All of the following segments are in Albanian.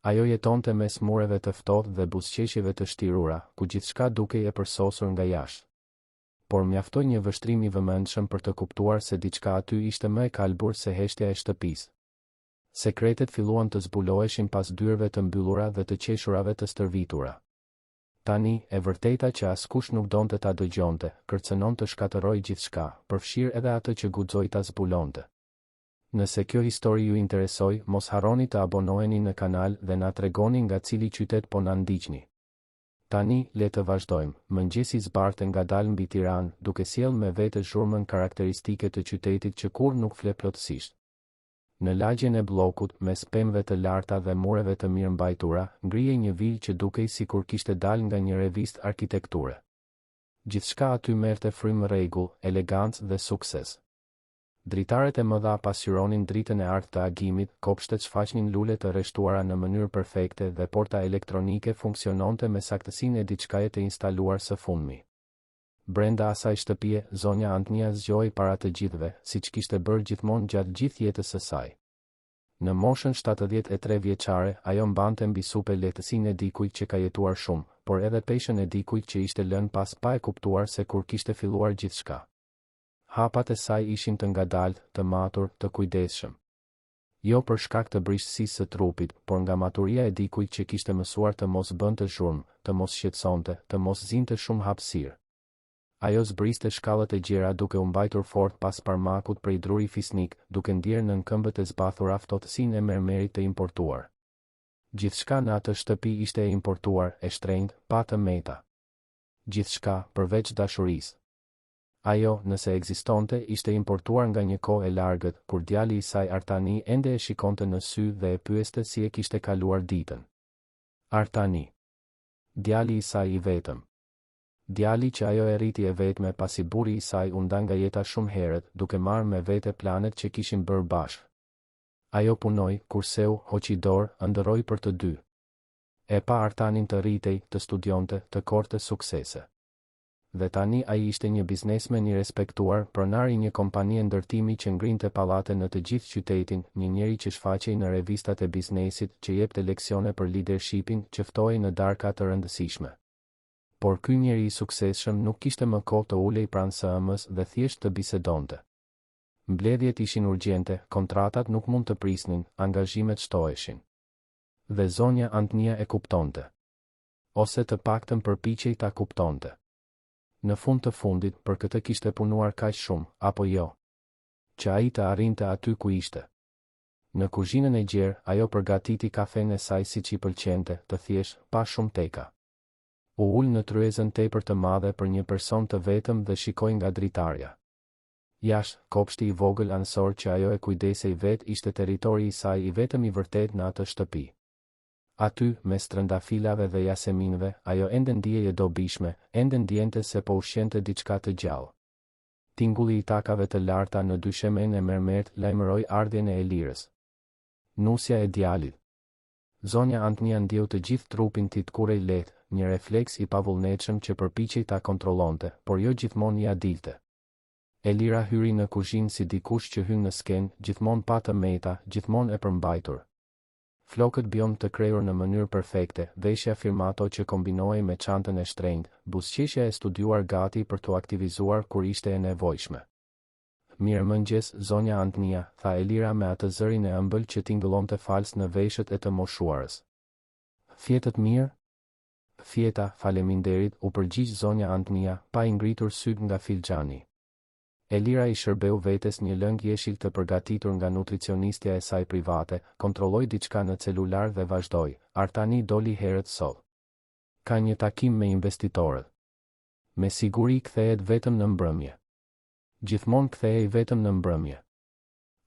Ajo jetonte mes mureve të ftohtë dhe buzëqeshjeve të shtirura, ku gjithçka dukej e përsosur nga jashtë. Por mjaftoi një vështrim i vëmendshëm për të kuptuar se diçka aty ishte më e kalbur se heshtja e shtëpisë. Sekretet filluan të zbuloheshin pas dyrëve të mbyllura dhe të qeshurave të stërvitura. Tani, e vërteta që askush nuk donte ta dëgjonte, kërcënon të shkatërrojë gjithçka, përfshirë edhe atë që guxoi ta zbulonte. Nëse kjo histori ju interesoi, mos harroni të abonoheni në kanal dhe na tregoni nga cili qytet po na ndiqni. Tani, le të vazhdojmë. Mëngjesi zbarte ngadalë mbi Tiranë, duke sjellë me vete zhurmën karakteristike të qytetit që kurrë nuk fle plotësisht. Në lagjen e bllokut, mes pemëve të larta dhe mureve të mirëmbajtura, ngrihej një vilë që dukej sikur kishte dalë nga një revistë arkitekture. Gjithçka aty merrte frymë rregull, elegancë dhe sukses. Dritaret e mëdha pasqyronin dritën e artë të agimit, kopshtet shfaqnin lule të rreshtuara në mënyrë perfekte dhe porta elektronike funksiononte me saktësinë e diçkaje të instaluar së fundmi. Brenda asaj shtëpie, zonja Antnia zgjoi para të gjithëve, siç kishte bërë gjithmonë gjatë gjithë jetës së saj. Në moshën 73 vjeçare, ajo mbante mbi supe lehtësinë e dikujt që ka jetuar shumë, por edhe peshën e dikujt që ishte lënë pas pa e kuptuar se kur kishte filluar gjithçka. Hapat e saj ishin të ngadaltë, të matur, të kujdesshëm. Jo për shkak të brishësisë së trupit, por nga maturia e dikujt që kishte mësuar të mos bënte zhurmë, të mos shqetësonte, të mos zinte shumë hapësirë. Ajo zbriste shkallët e gjera duke u mbajtur fort pas parmakut prej druri fisnik, duke ndjerë nën këmbët e zbathura ftohtësinë e mermerit të importuar. Gjithçka në atë shtëpi ishte e importuar, e shtrenjtë, pa të meta. Gjithçka, përveç dashurisë. Ajo, nëse ekzistonte, ishte importuar nga një kohë e largët, kur djali i saj Artani ende e shikonte në sy dhe e pyeste si e kishte kaluar ditën. Artani. Djali i saj i vetëm. Djali që ajo e rriti e vetme pasi burri i saj u nda nga jeta shumë herët, duke marrë me vete planet që kishin bërë bashkë. Ajo punoi, kurseu, hoqi dorë, ëndërroi për të dy. E pa Artanin të rritej, të studionte, të korte suksese. Dhe tani ai ishte një biznesmen i respektuar, pronar i një kompanie ndërtimi që ngrinte pallate në të gjithë qytetin, një njeri që shfaqej në revistat e biznesit, që jepte leksione për leadershipin, që ftohej në darka të rëndësishme. Por ky njeri i suksesshëm nuk kishte më kohë të ulej pranë SM-s dhe thjesht të bisedonte. Mbledhjet ishin urgjente, kontratat nuk mund të prisnin, angazhimet shtoheshin. Dhe zonja Antnia e kuptonte. Ose të paktën përpiqej ta kuptonte. Në fund të fundit, për këtë kishte punuar kaq shumë, apo jo? Që ai të arrinte aty ku ishte. Në kuzhinën e gjerë, ajo përgatiti kafen e saj siç i pëlqente, të thjeshtë, pa shumë teka. U ul në tryezën tepër të madhe për një person të vetëm dhe shikoi nga dritarja. Jashtë, kopshti i vogël ansor që ajo e kujdesej vet ishte territori i saj i vetëm i vërtet në atë shtëpi. Aty, mes trëndafilave dhe jaseminëve, ajo ende ndihej e dobishme, ende ndjente se po ushqente diçka të gjallë. Tingulli i takave të larta në dyshemen e mermert lajmëroi ardhjen e Elirës. Nusja e djalit. Zonja Antnia ndjeu të gjithë trupin titkurej lehtë, një refleks i pavullnetshëm që përpiqej ta kontrollonte, por jo gjithmonë ia dilte. Elira hyri në kuzhinë si dikush që hyn në skenë, gjithmonë pa të meta, gjithmonë e përmbajtur. Flokët biond të krejur në mënyrë perfekte, veshja firmato që kombinohej me çantën e shtrenjtë, buzëqeshja e studiuar gati për t'u aktivizuar kur ishte e nevojshme. Mirëmëngjes, zonja Antnia, tha Elira me atë zërin e ëmbël që tingëllonte fals në veshët e të moshuarës. Fjetët mirë? Fjeta, faleminderit, u përgjigj zonja Antnia, pa i ngritur syt nga filxhani. Elira i shërbeu vetes një lëng jeshil të përgatitur nga nutricionistja e saj private, kontrolloi diçka në celular dhe vazhdoi. Artani doli herët sot. Ka një takim me investitorët. Me siguri kthehet vetëm në mbrëmje. Gjithmonë kthehej vetëm në mbrëmje.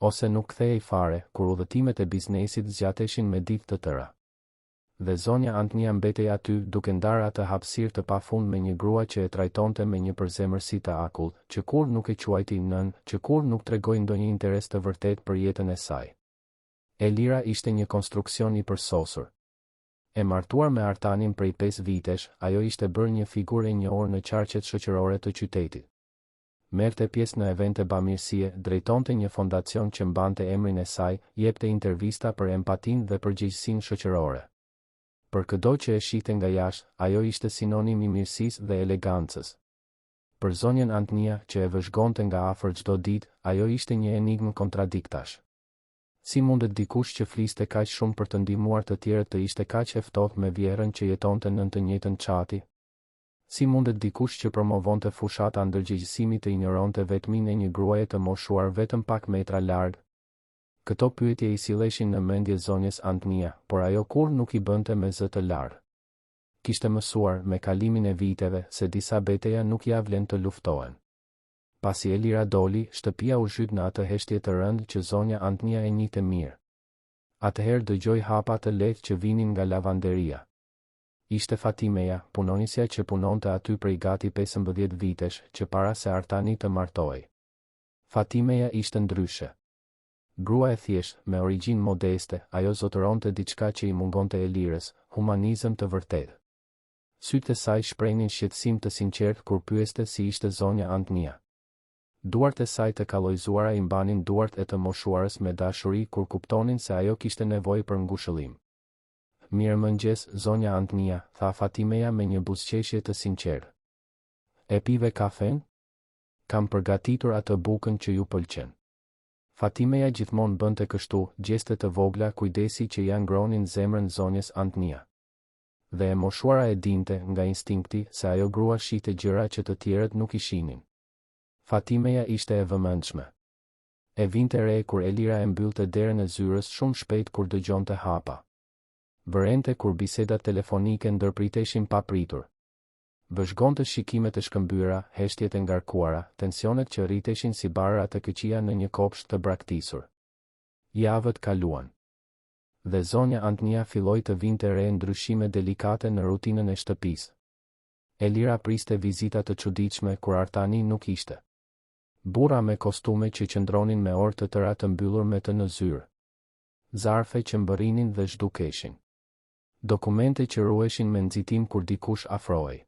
Ose nuk kthehej fare, kur udhëtimet e biznesit zgjateshin me ditë të tëra. Dhe zonja Antnia mbetej aty duke ndarë atë hapësirë të pafund me një grua që e trajtonte me një përzemërsi të akullt, që kur nuk e quajti nën, që kur nuk tregoi ndonjë interes të vërtet për jetën e saj. Elira ishte një konstruksion i përsosur. E martuar me Artanin prej 5 vitesh, ajo ishte bërë një figurë e njohur në qarqet shoqërore të qytetit. merrte pjesë në evente bamirësie, drejtonte një fondacion që mbante emrin e saj, jepte intervista për empatinë dhe përgjegjësinë shoqërore. Për çdo që e shihte nga jashtë, ajo ishte sinonim i mirësisë dhe elegancës. Për zonjën Antnia, që e vëzhgonte nga afër çdo ditë, ajo ishte një enigmë kontradiktash. Si mundet dikush që fliste kaq shumë për të ndihmuar të tjerët të ishte kaq e ftohtë me vjerën që jetonte në të njëjtën çati? Si mundet dikush që promovonte fushata ndërgjegjësimit të injoronte vetmin e një gruaje të moshuar vetëm pak metra larg? Këto pyetje i silleshin në mendje zonjës Antnia, por ajo kur nuk i bënte me zë të larë. Kishte mësuar me kalimin e viteve se disa betejë nuk ja vlen të luftohen. Pasi Elira doli, shtëpia u zhyt në atë heshtje të rëndë që zonja Antnia e njihte mirë. Atëherë dëgjoi hapa të lehtë që vinin nga lavanderia. Ishte Fatimeja, punonisja që punonte aty prej gati 15 vitesh, që para se Artani të martohej. Fatimeja ishte ndryshe. Grua e thjesht, me origjinë modeste, ajo zotëronte diçka që i mungonte Elirës, humanizëm të vërtetë. Sytë e saj shprehnin shqetësim të sinqertë kur pyeste si ishte zonja Antnia. Duart e saj të kallojzuara i mbanin duart e të moshuarës me dashuri kur kuptonin se ajo kishte nevojë për ngushëllim. Mirëmëngjes, zonja Antnia, tha Fatimeja me një buzëqeshje të sinqertë. E pive kafen? Kam përgatitur atë bukën që ju pëlqen. Fatimeja gjithmonë bënte kështu, gjeste të vogla kujdesi që ja ngronin zemrën zonjës Antnia. Dhe e moshuara e dinte nga instinkti se ajo grua shihte gjëra që të tjerët nuk i shihnin. Fatimeja ishte e vëmendshme. E vinte re kur Elira e mbyllte derën e zyrës shumë shpejt kur dëgjonte hapa. Vërente kur bisedat telefonike ndërpriteshin papritur. Vëzhgonte shikimet e shkëmbyera, heshtjet e ngarkuara, tensionet që rriteshin si barra të këqija në një kopsht të braktisur. Javët kaluan. Dhe zonja Antnia filloi të vinte re ndryshime delikate në rutinën e shtëpisë. Elira priste vizita të çuditshme kur Artani nuk ishte. Burra me kostume që qëndronin me orë të tëra të mbyllur me të në zyrë. Zarfe që mbërrinin dhe zhdukeshin. Dokumente që ruheshin me nxitim kur dikush afrohej.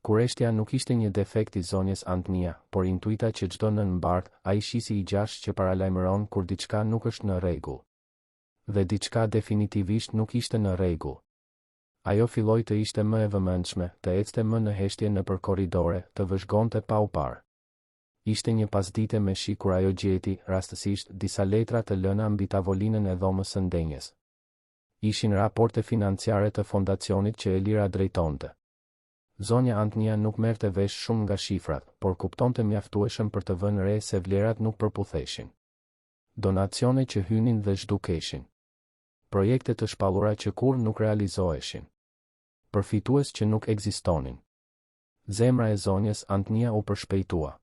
Kureshtja nuk ishte një defekt i zonjës Antnia, por intuita që çdo nën mbart, ai shisi i gjashtë që paralajmëron kur diçka nuk është në rregull. Dhe diçka definitivisht nuk ishte në rregull. Ajo filloi të ishte më e vëmendshme, të ecte më në heshtje nëpër korridore, të vëzhgonte pa u parë. Ishte një pasdite me shi kur ajo gjeti, rastësisht, disa letra të lëna mbi tavolinën e dhomës së ndenjes. Ishin raporte financiare të fondacionit që Elira drejtonte. Zonja Antnia nuk merrte vesh shumë nga shifrat, por kuptonte mjaftueshëm për të vënë re se vlerat nuk përputheshin. Donacione që hynin dhe zhdukeshin. Projekte të shpallura që kur nuk realizoheshin. Përfitues që nuk ekzistonin. Zemra e zonjës Antnia u përshpejtua.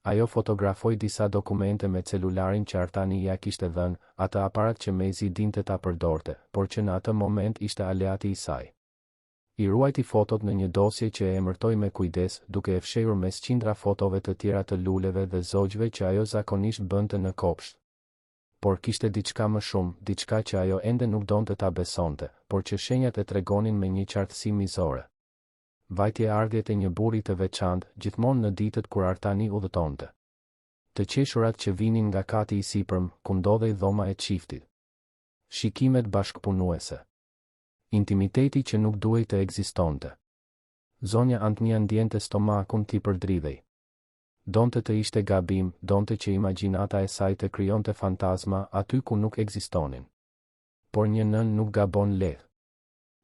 Ajo fotografoi disa dokumente me celularin që Artani ja kishte dhënë, atë aparat që mezi dinte ta përdorte, por që në atë moment ishte aleati i saj. I ruajti fotot në një dosje që e emërtoi me kujdes, duke e fshehur mes qindra fotove të tjera të luleve dhe zogjve që ajo zakonisht bënte në kopsht. Por kishte diçka më shumë, diçka që ajo ende nuk donte ta besonte, por që shenjat e tregonin me një qartësi mizore. Vajtje ardhjet e një burri të veçantë, gjithmonë në ditët kur Artani udhëtonte. Të qeshurat që vinin nga kati i sipërm, ku ndodhej dhoma e çiftit. Shikimet bashkëpunuese. Intimiteti që nuk duhej të ekzistonte. Zonja Antnia ndjente stomakun t'i përdridhej. Donte të ishte gabim, donte që imagjinata e saj të krijonte fantazma aty ku nuk ekzistonin. Por një nën nuk gabon lehtë.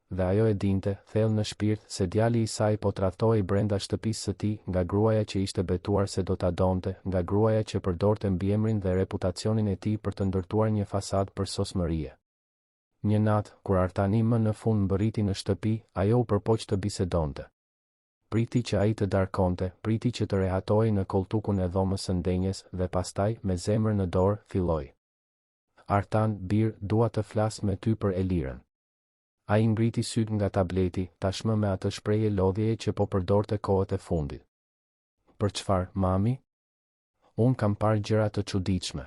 Dhe ajo e dinte, thellë në shpirt, se djali i saj po tradhtohej brenda shtëpisë së tij, nga gruaja që ishte betuar se do ta donte, nga gruaja që përdorte mbiemrin dhe reputacionin e tij për të ndërtuar një fasadë për sosmërie. Një natë, kur Artani më në fund mbërriti në shtëpi, ajo u përpoq të bisedonte. Priti që ai të darkonte, priti që të rehatohej në koltukun e dhomës së ndenjes dhe pastaj, me zemër në dorë, filloi. Artan, bir, dua të flas me ty për Elirën. Ai ngriti syt nga tableti, tashmë me atë shprehje lodhjeje që po përdorte kohët e fundit. Për çfarë, mami? Unë kam parë gjëra të çuditshme.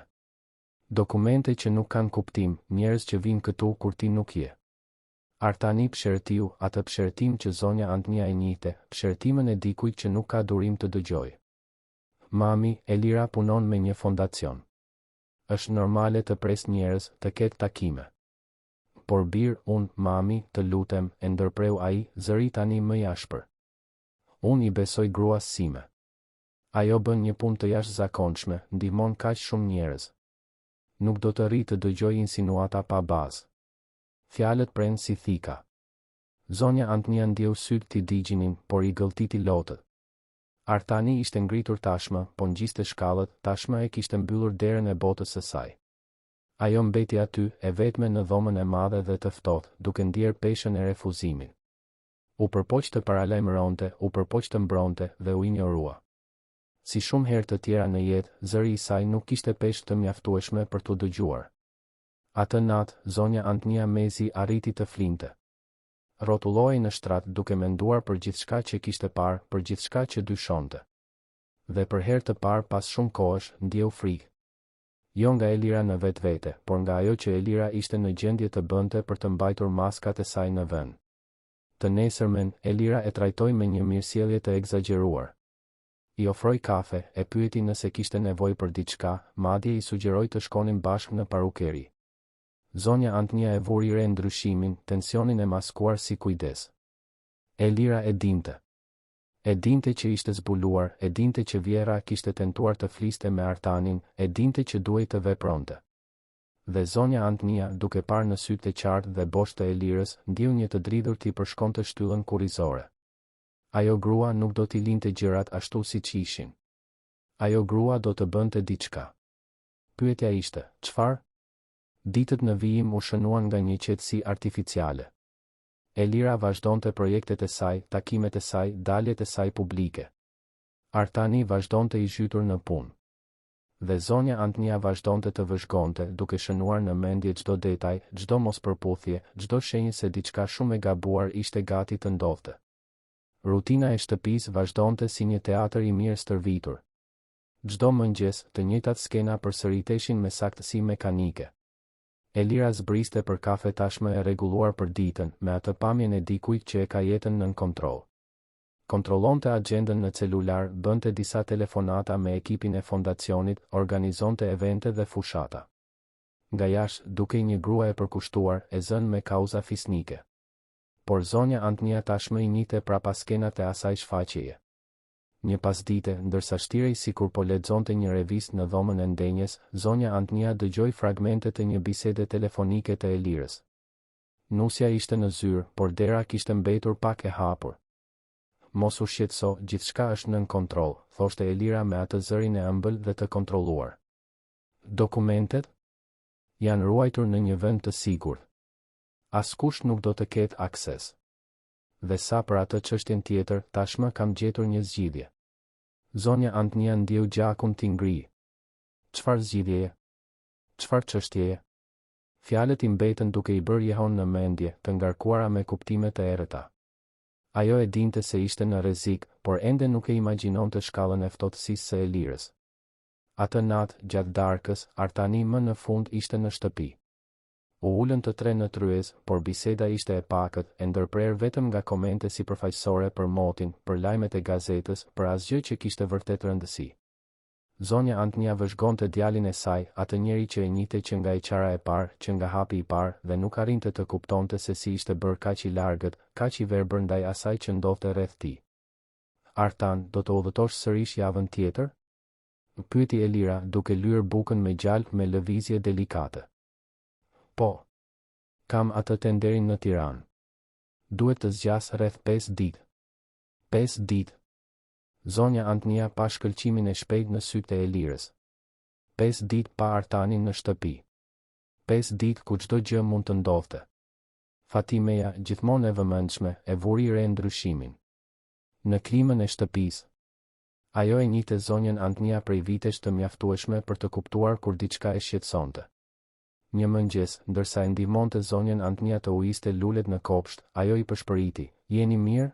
Dokumente që nuk kanë kuptim, njerëz që vinë këtu kur ti nuk je. Artani pshertiu, atë pshertim që zonja Antnia e njihte, pshertimën e dikujt që nuk ka durim të dëgjojë. Mami, Elira punon me një fondacion. Është normale të pres njerëz të ketë takime. Por unë, mami, të lutem, e ndërpreu ai, zëri tani më i ashpër. Unë i besoj gruas sime. Ajo bën një punë të jashtëzakonshme, ndihmon kaq shumë njerëz. Nuk do të rri të dëgjoj insinuata pa bazë. Fjalët prejnë si thika. Zonja Antnia ndjeu sytë t'i digjinin, por i gëlltiti lotët. Artani ishte ngritur tashmë, po ngjiste shkallët, tashmë e kishte mbyllur derën e botës së saj. Ajo mbeti aty, e vetme në dhomën e madhe dhe të ftohtë, duke ndier peshën e refuzimit. U përpoq të paralajmëronte, u përpoq të mbronte dhe u injorua. Si shumë herë të tjera në jetë, zëri i saj nuk kishte peshë të mjaftueshme për t'u dëgjuar. Atë natë, zonja Antnia mezi arriti të flinte. Rrotulloi në shtrat duke menduar për gjithçka që kishte parë, për gjithçka që dyshonte. Dhe për herë të parë pas shumë kohësh, ndjeu frikë. Jo nga Elira në vetvete, por nga ajo që Elira ishte në gjendje të bënte për të mbajtur maskat e saj në vend. Të nesërmen, Elira e trajtoi me një mirësjellje të egzageruar. I ofroi kafe, e pyeti nëse kishte nevojë për diçka, madje i sugjeroi të shkonin bashkë në parukeri. Zonja Antnia e vuri re ndryshimin, tensionin e maskuar si kujdes. Elira e dinte. E dinte që ishte zbuluar, e dinte që Vjera kishte tentuar të fliste me Artanin, e dinte që duhej të vepronte. Dhe zonja Antnia, duke parë në sytë e qartë dhe boshtë të Elirës, ndjeu një të dridhur t'i përshkonte shtyllën kurrizore. Ajo grua nuk do t'i linte gjërat ashtu siç ishin. Ajo grua do të bënte diçka. Pyetja ishte, çfarë? Ditët në vijim u shënuan nga një qetësi artificiale. Elira vazhdonte projektet e saj, takimet e saj, daljet e saj publike. Artani vazhdonte i zhytur në punë. Dhe zonja Antnia vazhdonte të vëzhgonte, duke shënuar në mendje çdo detaj, çdo mospërputhje, çdo shenjë se diçka shumë e gabuar ishte gati të ndodhte. Rutina e shtëpisë vazhdonte si një teatër i mirë stërvitur. Çdo mëngjes, të njëjtat skena përsëriteshin me saktësi mekanike. Elira zbriste për kafe tashmë e rregulluar për ditën, me atë pamjen e dikujt që e ka jetën nën kontroll. Kontrollonte agjendën në celular, bënte disa telefonata me ekipin e fondacionit, organizonte evente dhe fushata. Nga jashtë, dukej një grua e përkushtuar, e zënë me kauza fisnike. Por zonja Antnia tashmë i njihte prapa skenat e asaj shfaqjeje. Një pasdite, ndërsa shtirej sikur po lexonte një revistë në dhomën e ndenjes, zonja Antnia dëgjoi fragmente të një bisede telefonike të Elirës. Nusja ishte në zyrë, por dera kishte mbetur pak e hapur. Mos u shqetëso, gjithçka është nën kontroll, thoshte Elira me atë zërin e ëmbël dhe të kontrolluar. Dokumentet janë ruajtur në një vend të sigurt. Askush nuk do të ketë akses. Dhe sa për atë çështjen tjetër, tashmë kam gjetur një zgjidhje. Zonja Antnia ndjeu gjakun t'i ngri. Çfarë zgjidhjeje? Çfarë çështjeje? Fjalët i mbetën duke i bërë jehon në mendje, të ngarkuara me kuptime të errëta. Ajo e dinte se ishte në rrezik, por ende nuk e imagjinonte shkallën e ftohtësisë së Elirës. Atë natë, gjatë darkës, Artani më në fund ishte në shtëpi. U ulën të tre në tryez, por biseda ishte e pakët, e ndërprer vetëm nga komente sipërfaqësore për motin, për lajmet e gazetës, për asgjë që kishte vërtet rëndësi. Zonja Antnia vëzhgonte djalin e saj, atë njeri që e njihte që nga e qara e parë, që nga hapi i parë, dhe nuk arrinte të kuptonte se si ishte bërë kaq i largët, kaq i verbër ndaj asaj që ndodhte rreth tij. Artan, do të udhëtosh sërish javën tjetër? Pyeti Elira, duke lyer bukën me gjalp me lëvizje delikate. Po. Kam atë tenderin në Tiranë. Duhet të zgjas rreth 5 ditë. 5 ditë. Zonja Antnia pa shkëlqimin e shpejt në sytë e Elirës. 5 ditë pa Artanin në shtëpi. 5 ditë ku çdo gjë mund të ndodhte. Fatimeja, gjithmonë e vëmendshme, e vuri re ndryshimin. Në klimën e shtëpisë. Ajo e njihte zonjën Antnia prej vitesh të mjaftueshme për të kuptuar kur diçka e shqetësonte. Një mëngjes, ndërsa e ndihmonte zonjën Antnia të ujiste lulet në kopsht, ajo i përshpëriti, "Jeni mirë?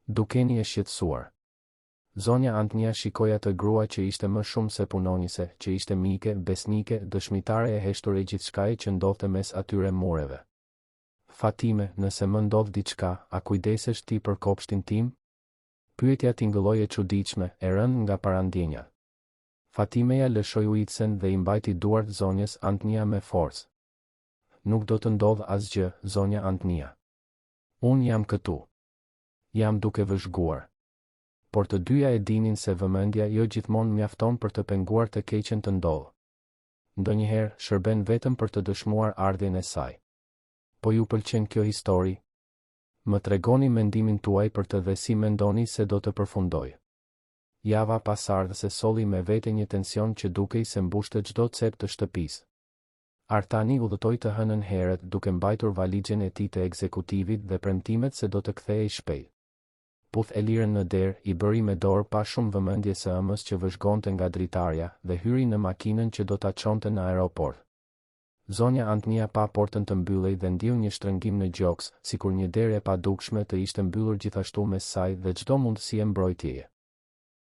Dukeni e shqetësuar." Zonja Antnia shikoi atë grua që ishte më shumë se punonjëse, që ishte mike, besnike, dëshmitare e heshtur e gjithçkaje që ndodhte mes atyre mureve. "Fatime, nëse më ndodh diçka, a kujdesesh ti për kopshtin tim?" Pyetja tingëlloi e çuditshme, e rënë nga parandjenja. Fatimeja lëshoi ujitsen dhe I mbajti duart zonjës Antnia me forcë. Nuk do të ndodh asgjë, zonja Antnia. Unë jam këtu. Jam duke vëzhguar. Por të dyja e dinin se vëmendja jo gjithmonë mjafton për të penguar të keqen të ndodhë. Ndonjëherë shërben vetëm për të dëshmuar ardhjen e saj. Po ju pëlqen kjo histori? Më tregoni mendimin tuaj për të dhe si mendoni se do të përfundoj. Java pasardhëse solli me vete një tension që dukej se mbushte çdo cep të shtëpisë. Artani udhëtoi të hënën herët duke mbajtur valixhen e tij të ekzekutivit dhe premtimet se do të kthehej shpejt. Puth Elirën në derë, I bëri me dorë pa shumë vëmendje së ëmës që vëzhgonte nga dritarja dhe hyri në makinën që do ta çonte në aeroport. Zonja Antnia pa portën të mbyllej dhe ndiu një shtrëngim në gjoks, sikur një derë e padukshme të ishte mbyllur gjithashtu mes saj dhe çdo mundësi e mbrojtjeje.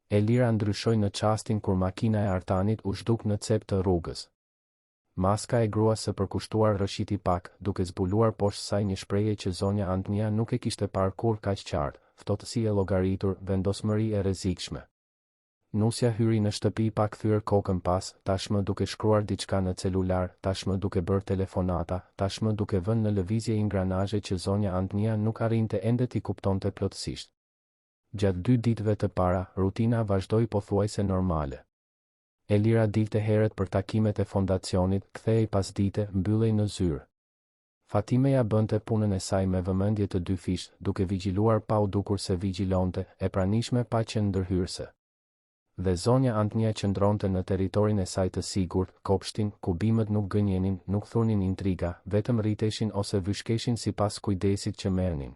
Elira ndryshoi në çastin kur makina e Artanit u zhduk në cep të rrugës. Maska e gruas së përkushtuar rëshiti pak, duke zbuluar poshtë saj një shprehje që zonja Antnia nuk e kishte parë kur kaq qartë, ftohtësi e llogaritur, vendosmëri e rrezikshme. Nusja hyri në shtëpi pa kthyer kokën pas, tashmë duke shkruar diçka në celular, tashmë duke bërë telefonata, tashmë duke vënë në lëvizje ingranazhe që zonja Antnia nuk arrinte ende t'i kuptonte plotësisht. Gjatë 2 ditëve të para, rutina vazhdoi pothuajse normale. Elira dilte herët për takimet e fondacionit, kthehej pas dite, mbyllej në zyrë. Fatimeja bënte punën e saj me vëmendje të dyfisht, duke vigjiluar pa u dukur se vigjilonte, e pranishme pa qenë ndërhyrëse. Dhe zonja Antnia qëndronte në territorin e saj të sigurt, kopshtin, ku bimët nuk gënjenin, nuk thurnin intriga, vetëm rriteshin ose vyshkeshin sipas kujdesit që merrnin.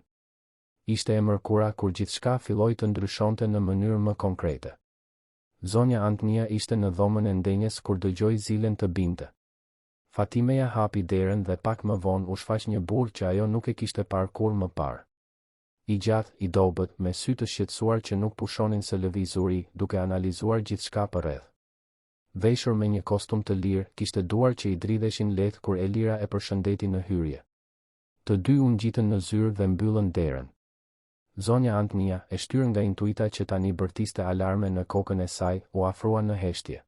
Ishte e mërkura kur gjithçka filloi të ndryshonte në mënyrë më konkrete. Zonja Antnia ishte në dhomën e ndenjes kur dëgjoi zilen të binte. Fatimeja hapi derën dhe pak më vonë u shfaq një burr që ajo nuk e kishte parë kur më parë. I gjatë, I dobët, me sy të shqetësuar që nuk pushonin së lëvizuri, duke analizuar gjithçka përreth. Veshur me një kostum të lirë, kishte duar që I dridheshin lehtë kur Elira e përshëndeti në hyrje. Të dy u ngjitën në zyrë dhe mbyllën derën. Zonja Antnia, e shtyr nga intuita që tani bërtiste alarme në kokën e saj, u afrua në heshtje.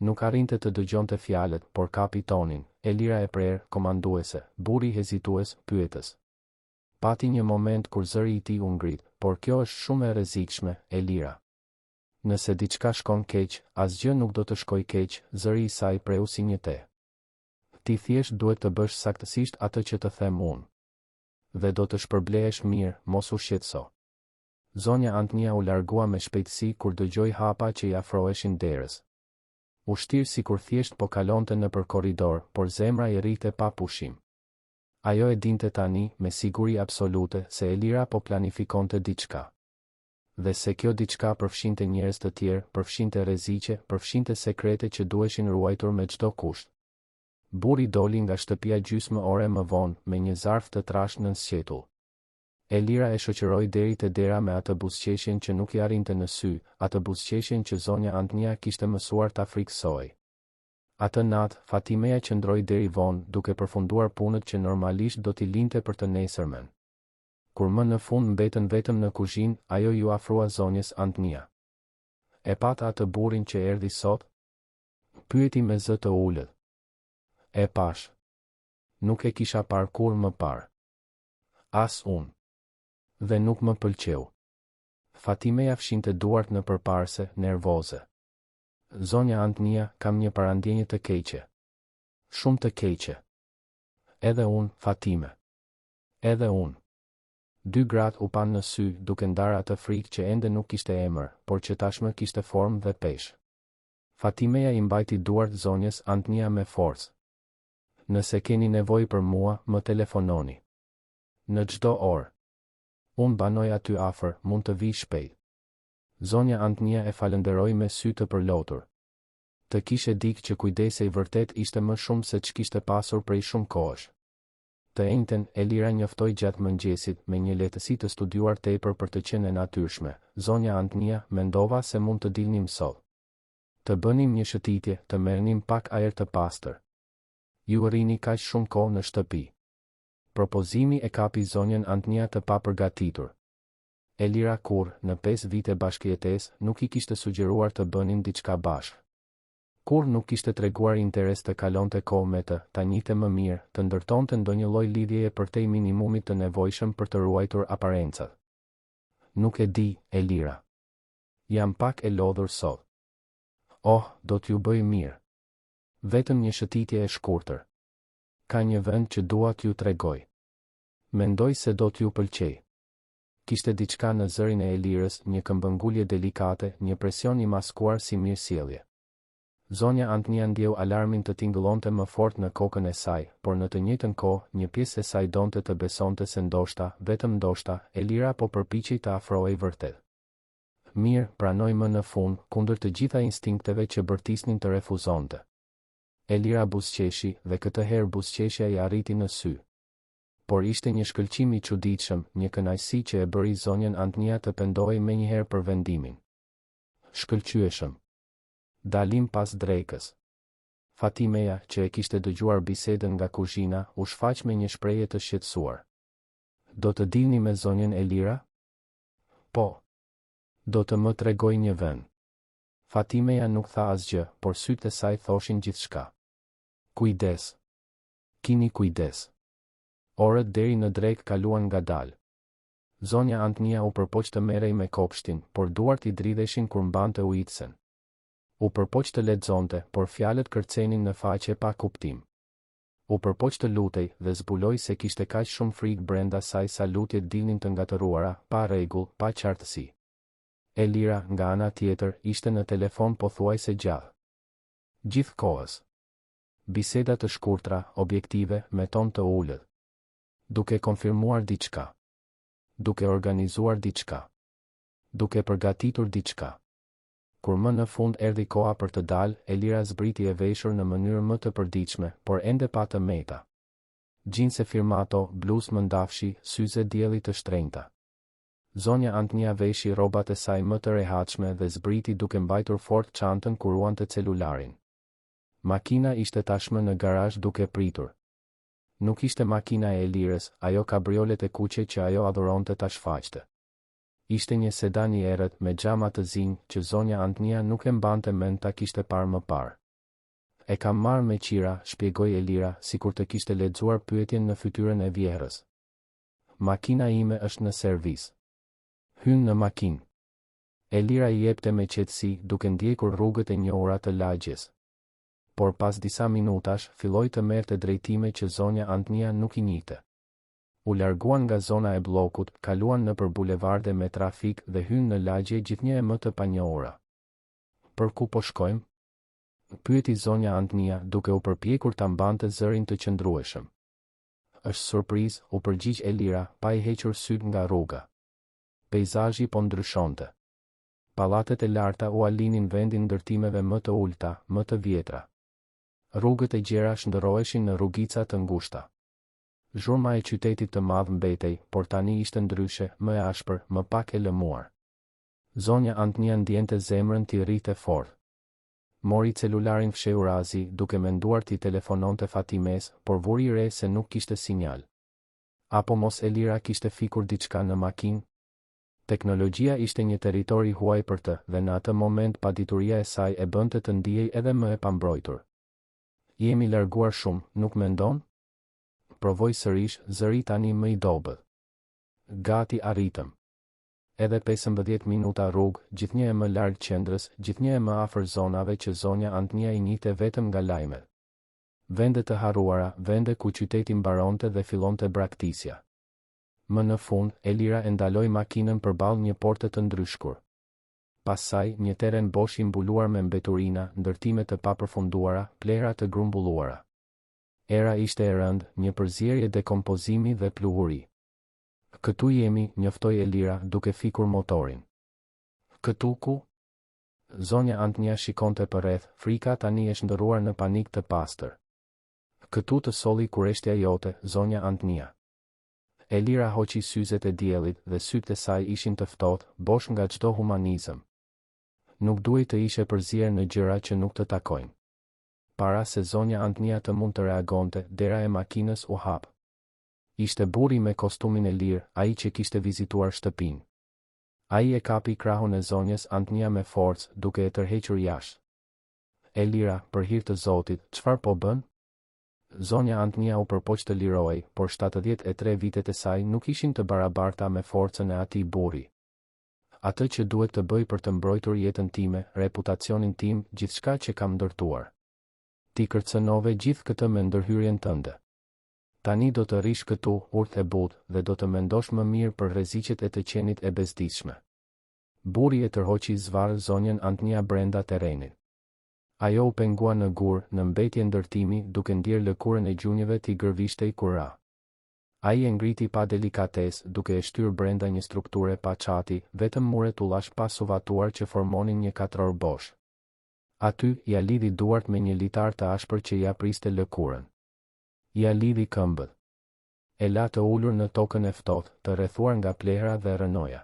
Nuk arrinte të dëgjonte fjalët, por kapi tonin. Elira e prerë, komanduese, burri hezitues, pyetës. Pati një moment kur zëri I tij u ngrit, por kjo është shumë e rrezikshme, Elira. Nëse diçka shkon keq, asgjë nuk do të shkojë keq, zëri I saj preu si një te. Ti thjesht duhet të bësh saktësisht atë që të them unë. Dhe do të shpërblehesh mirë, mos u shqetëso. Zonja Antnia u largua me shpejtësi kur dëgjoi hapa që I afroheshin derës. U shtir sikur thjesht po kalonte nëpër korridor, por zemra I rrite pa pushim. Ajo e dinte tani, me siguri absolute, se Elira po planifikonte diçka. Dhe se kjo diçka përfshinte njerëz të tjerë, përfshinte rreziqe, përfshinte sekrete që duheshin ruajtur me çdo kusht. Burri doli nga shtëpia gjysmë ore më vonë, me një zarf të trashë nën sqetull. Elira e shoqëroi deri te dera me atë buzëqeshjen që nuk I arrinte në sy, atë buzëqeshjen që zonja Antnia kishte mësuar ta frikësoj. Atë natë, Fatimeja qëndroi deri vonë, duke përfunduar punët që normalisht do t'i linte për të nesërmen. Kur më në fund mbetën vetëm në kuzhinë, ajo ju afrua zonjës Antnia. E pata atë burrin që erdhi sot? Pyeti me zë të ulët. E pash. Nuk e kisha parë kur më parë. As unë. Dhe nuk më pëlqeu. Fatimeja fshinte duart në përparse, nervoze. Zonja Antnia, kam një parandjenje të keqe. Shumë të keqe. Edhe unë, Fatime. Edhe unë. 2 gratë u pan në sy, duke ndarë atë frikë që ende nuk kishte emër, por që tashmë kishte formë dhe peshë. Fatimeja I mbajti duart zonjës Antnia me forcë. Nëse keni nevojë për mua, më telefononi. Në çdo orë. Unë banoj aty afër, mund të vi shpejt. Zonja Antnia e falenderoi me sy të përlotur. Të kishe dikë që kujdesej vërtet ishte më shumë se ç'kishte pasur prej shumë kohësh. Të njëjtën, Elira njoftoi gjatë mëngjesit, me një lehtësi të studiuar tepër për të qenë e natyrshme. Zonja Antnia, mendova se mund të dilnim sot. Të bënim një shëtitje, të merrnim pak ajër të pastër. Ju rrini kaq shumë kohë në shtëpi. Propozimi e kapi zonjën Antnia të papërgatitur. Elira kur, në 5 vite bashkëjetesë, nuk I kishte sugjeruar të bënin diçka bashkë. Kur nuk kishte treguar interes të kalonte kohë me të, ta njihte më mirë, të ndërtonte ndonjë lloj lidhjeje përtej minimumit të nevojshëm për të ruajtur aparencat. Nuk e di, Elira. Jam pak e lodhur sot. Oh, do t'ju bëj mirë. Vetëm një shëtitje e shkurtër. Ka një vend që dua t'ju tregoj. Mendoj se do t'ju pëlqej. Kishte diçka në zërin e Elirës, një këmbëngulje delikate, një presion I maskuar si mirësjellje. Zonja Antnia ndjeu alarmin të tingëllonte më fort në kokën e saj, por në të njëjtën kohë, një pjesë e saj donte të besonte se ndoshta, vetëm ndoshta, Elira po përpiqej të afrohej vërtet. Mirë, pranoi më në fund, kundër të gjitha instinkteve që bërtisnin të refuzonte. Elira buzëqeshi dhe këtë herë buzëqeshja I arriti në sy. Por ishte një shkëlqim I çuditshëm, një kënaqësi që e bëri zonjën Antnia të pendohej menjëherë për vendimin. Shkëlqyeshëm. Dalim pas drekës. Fatimeja, që e kishte dëgjuar bisedën nga kuzhina, u shfaq me një shprehje të shqetësuar. Do të dilni me zonjën Elira? Po. Do të më tregoj një vend. Fatimeja nuk tha asgjë, por sytë e saj thoshin gjithçka. Kujdes. Kini kujdes. Orët deri në drekë kaluan ngadalë. Zonja Antnia u përpoq të merrej me kopshtin, por duart I dridheshin kur mbante ujitsen. U përpoq të lexonte, por fjalët kërcenin në faqe pa kuptim. U përpoq të lutej dhe zbuloi se kishte kaq shumë frikë brenda saj sa lutjet dilnin të ngatëruara, pa rregull, pa qartësi. Elira, nga ana tjetër, ishte në telefon pothuajse gjallë. Gjithkohës. Biseda të shkurtra, objektive, me ton të ulët. Duke konfirmuar diçka. Duke organizuar diçka. Duke përgatitur diçka. Kur më në fund erdhi koha për të dalë, Elira zbriti e veshur në mënyrë më të përditshme, por ende pa të meta. Gjinse firmato, bluzë mëndafshi, syze dielli të shtrenjta. Zonja Antnia veshi rrobat e saj më të rehatshme dhe zbriti duke mbajtur fort çantën kur ruante celularin. Makina ishte tashmë në garazh duke pritur. Nuk ishte makina e Elirës, ajo kabriolet e kuqe që ajo adhuronte ta shfaqte. Ishte një sedan I errët me xhama të zinj që zonja Antnia nuk e mbante mend ta kishte parë më parë. E kam marrë me qira, shpjegoi Elira, sikur të kishte lexuar pyetjen në fytyrën e vjehrës. Makina ime është në servis. Hyn në makinë. Elira I jepte me qetësi, duke ndjekur rrugët e njohura të lagjes. Por pas disa minutash, filloi të merrte drejtime që zonja Antnia nuk I njihte. U larguan nga zona e bllokut, kaluan nëpër bulevarde me trafik dhe hyn në lagje gjithnjë e më të panjohura. Për ku po shkojmë? Pyeti zonja Antnia, duke u përpjekur ta mbante zërin të qëndrueshëm. Është surprizë, u përgjigj Elira, pa I hequr syt nga rruga. Peizazhi po ndryshonte. Pallatet e larta u alinin vendin ndërtimeve më të ulta, më të vjetra. Rrugët e gjera shndërroheshin në rrugica të ngushta. Zhurma e qytetit të madh mbetej, por tani ishte ndryshe, më e ashpër, më pak e lëmuar. Zonja Antnia ndjente zemrën t'i rrite fort. Mori celularin fshehur azi, duke menduar t'i telefononte Fatimes, por vuri re se nuk kishte sinjal. Apo mos Elira kishte fikur diçka në makinë? Teknologjia ishte një territori huaj për të, dhe në atë moment padituria e saj e bënte të ndihej edhe më e pambrojtur. Jemi larguar shumë, nuk mendon? Provoj sërish, zëri tani më I dobët. Gati arritëm. Edhe 15 minuta rrugë, gjithnjë e më larg qendrës, gjithnjë e më afër zonave që zonja Antnia I njihte vetëm nga lajmet. Vende të harruara, vende ku qyteti mbaronte dhe fillonte braktisja. Më në fund, Elira e ndaloi makinën përballë një porte të ndryshkur. Pas saj, një teren bosh I mbuluar me mbeturina, ndërtime të papërfunduara, plera të grumbulluara. Era ishte e rëndë, një përzierje dekompozimi dhe pluhuri. Këtu jemi, njoftoi Elira, duke fikur motorin. Këtu ku? Zonja Antnia shikonte përreth, frika tani e shndërruar në panik të pastër. Këtu të solli kureshtja jote, zonja Antnia. Elira hoqi syzet e diellit dhe sytë e saj ishin të ftohtë, bosh nga çdo humanizëm. Nuk duhej të ishe përzier në gjëra që nuk të takojnë. Para se zonja Antnia të mund të reagonte, dera e makinës u hap. Ishte burri me kostumin e lirë, ai që kishte vizituar shtëpinë. Ai e kapi krahun e zonjës Antonia me forcë, duke e tërhequr jashtë. Elira, për hir të Zotit, çfarë po bën? Zonja Antonia u përpoq të lirohej, por 73 vitet e saj nuk ishin të barabarta me forcën e atij burri. Atë që duhet të bëj për të mbrojtur jetën time, reputacionin tim, gjithçka që kam ndërtuar. Ti kërcënove gjithë këtë me ndërhyrjen tënde. Tani do të rish këtu, urth e butë, dhe do të mendosh më mirë për rreziqet e të qenit e bezdishme. Burri e tërhoqi zvarr zonjën Antonia brenda terrenit. Ajo u pengua në gur, në mbetje ndërtimi, duke ndjer lëkurën e gjunjëve t'i gërvishtej kur ra. Ai e ngriti pa delikatesë, duke e shtyr brenda një strukture pa çati, vetëm muret ullash pa suvatuar që formonin një katror bosh. Aty, ja lidhi duart me një litar të ashpër që ja priste lëkurën. Ja lidhi këmbët. E la të ulur në tokën e ftohtë, të rrethuar nga plehra dhe rënoja.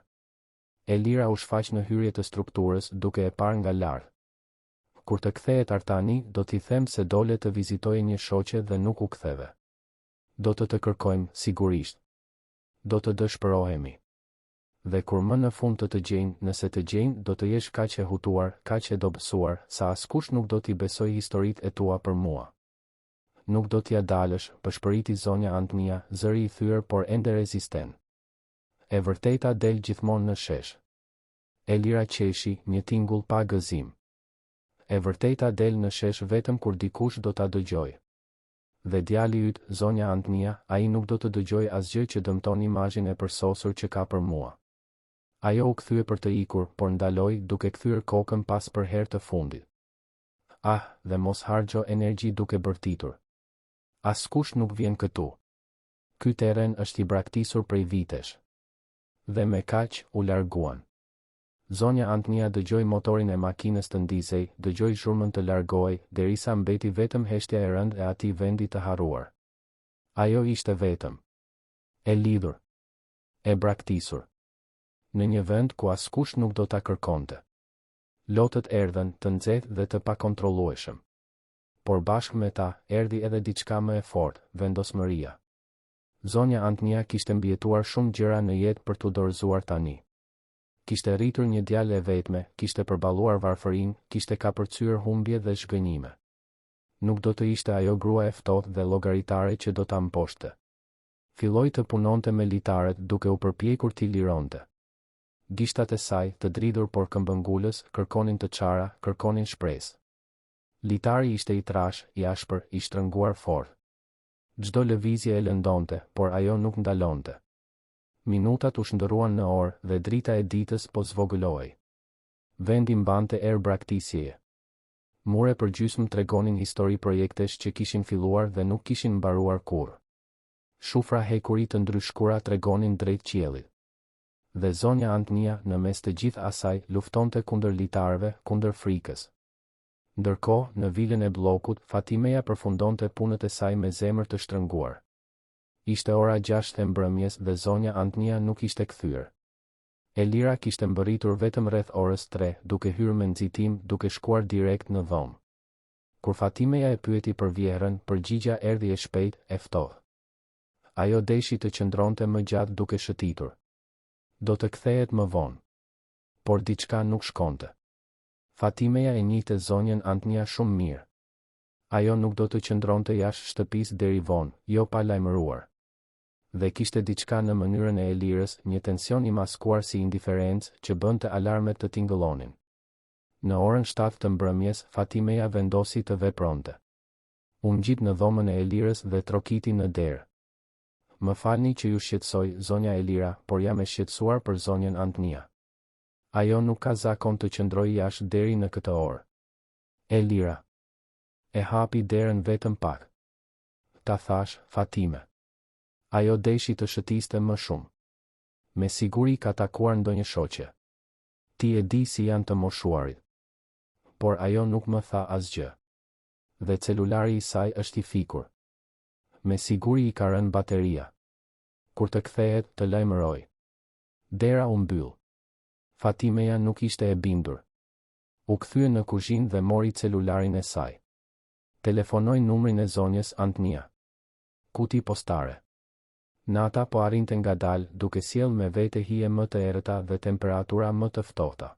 Elira u shfaq në hyrje të strukturës, duke e parë nga lart. Kur të kthehet Artani, do t'i them se dole të vizitoje një shoqe dhe nuk u ktheve. Do të kërkojmë, sigurisht. Do të dëshpërohemi. Dhe kur më në fund të gjejnë, nëse të gjejnë, do të jesh kaq e hutuar, kaq e dobësuar, sa askush nuk do t'i besoj historitë e tua për mua. Nuk do t'ja dalësh, pëshpëriti zonja Antonia, zëri i thyer por ende rezistent. E vërteta del gjithmonë në shesh. Elira qeshi, një tingull pa gëzim. E vërteta del në shesh vetëm kur dikush do ta dëgjoj. Dhe djali yt, zonja Antonia, ai nuk do të dëgjoj asgjë që dëmton imazhin e përsosur që ka për mua. Ajo u kthye për të ikur, por ndaloi duke kthyer kokën pas për herë të fundit. Dhe mos harxho energji duke bërtitur. Askush nuk vjen këtu. Ky terren është i braktisur prej vitesh. Dhe me kaq, u larguan. Zonja Antonia dëgjoi motorin e makinës të ndizej, dëgjoi zhurmën të largohej, derisa mbeti vetëm heshtja e rëndë e atij vendi të harruar. Ajo ishte vetëm. E lidhur. E braktisur. Në një vend ku askush nuk do ta kërkonte. Lotët erdhen, të nxehtë dhe të pakontrollueshëm. Por bashkë me ta, erdhi edhe diçka më e fortë, vendosmëria. Zonja Antonia kishte mbijetuar shumë gjëra në jetë për t'u dorëzuar tani. Kishte rritur një djalë e vetme, kishte përballuar varfërinë, kishte kapërcyer humbje dhe zhgënjime. Nuk do të ishte ajo grua e ftohtë dhe llogaritare që do ta mposhte. Filloi të punonte me litarët duke u përpjekur t'i lironte. Gishtat e saj, të dridhur por këmbëngulës, kërkonin të çara, kërkonin shpresë. Litari ishte i trash, i ashpër, i shtrënguar fort. Çdo lëvizje e lëndonte, por ajo nuk ndalonte. Minutat u shndërruan në orë dhe drita e ditës po zvogëlohej. Vendi mbante erë braktisjeje. Mure për gjysmë tregonin histori projektesh që kishin filluar dhe nuk kishin mbaruar kurrë. Shufra hekuri të ndryshkura tregonin drejt qiellit. Dhe zonja Antonia, në mes të gjithë asaj, luftonte kundër litarëve, kundër frikës. Ndërkohë, në vilën e bllokut, Fatimeja përfundonte punët e saj me zemër të shtrënguar. Ishte ora 6 e mbrëmjes dhe zonja Antonia nuk ishte kthyer. Elira kishte mbërritur vetëm rreth orës 3, duke hyrë me nxitim, duke shkuar direkt në dhomë. Kur Fatimeja e pyeti për vjerën, përgjigja erdhi e shpejtë, e ftohtë. Ajo deshi të qëndronte më gjatë duke shëtitur. Do të kthehet më vonë. Por diçka nuk shkonte. Fatimeja e njihte zonjën Antonia shumë mirë. Ajo nuk do të qëndronte jashtë shtëpisë deri vonë, jo pa lajmëruar. Dhe kishte diçka në mënyrën e Elirës, një tension i maskuar si indiferencë që bënte alarmet të tingëllonin. Në orën 7 të mbrëmjes, Fatimeja vendosi të vepronte. U ngjit në dhomën e Elirës dhe trokiti në derë. Më falni që ju shqetësoj, zonja Elira, por jam e shqetësuar për zonjën Antonia. Ajo nuk ka zakon të qëndrojë jashtë deri në këtë orë. Elira. E hapi derën vetëm pak. Ta thash, Fatime. Ajo deshi të shëtiste më shumë. Me siguri ka takuar ndonjë shoqe. Ti e di si janë të moshuarit. Por ajo nuk më tha asgjë. Dhe celulari i saj është i fikur. Me siguri i ka rënë bateria. Kur të kthehet, të lajmëroj. Dera u mbyll. Fatimeja nuk ishte e bindur. U kthye në kuzhinë dhe mori celularin e saj. Telefonoi numrin e zonjës Antonia. Kuti postare. Nata po arrinte ngadalë, duke sjellë me vete hije më të errëta dhe temperatura më të ftohta.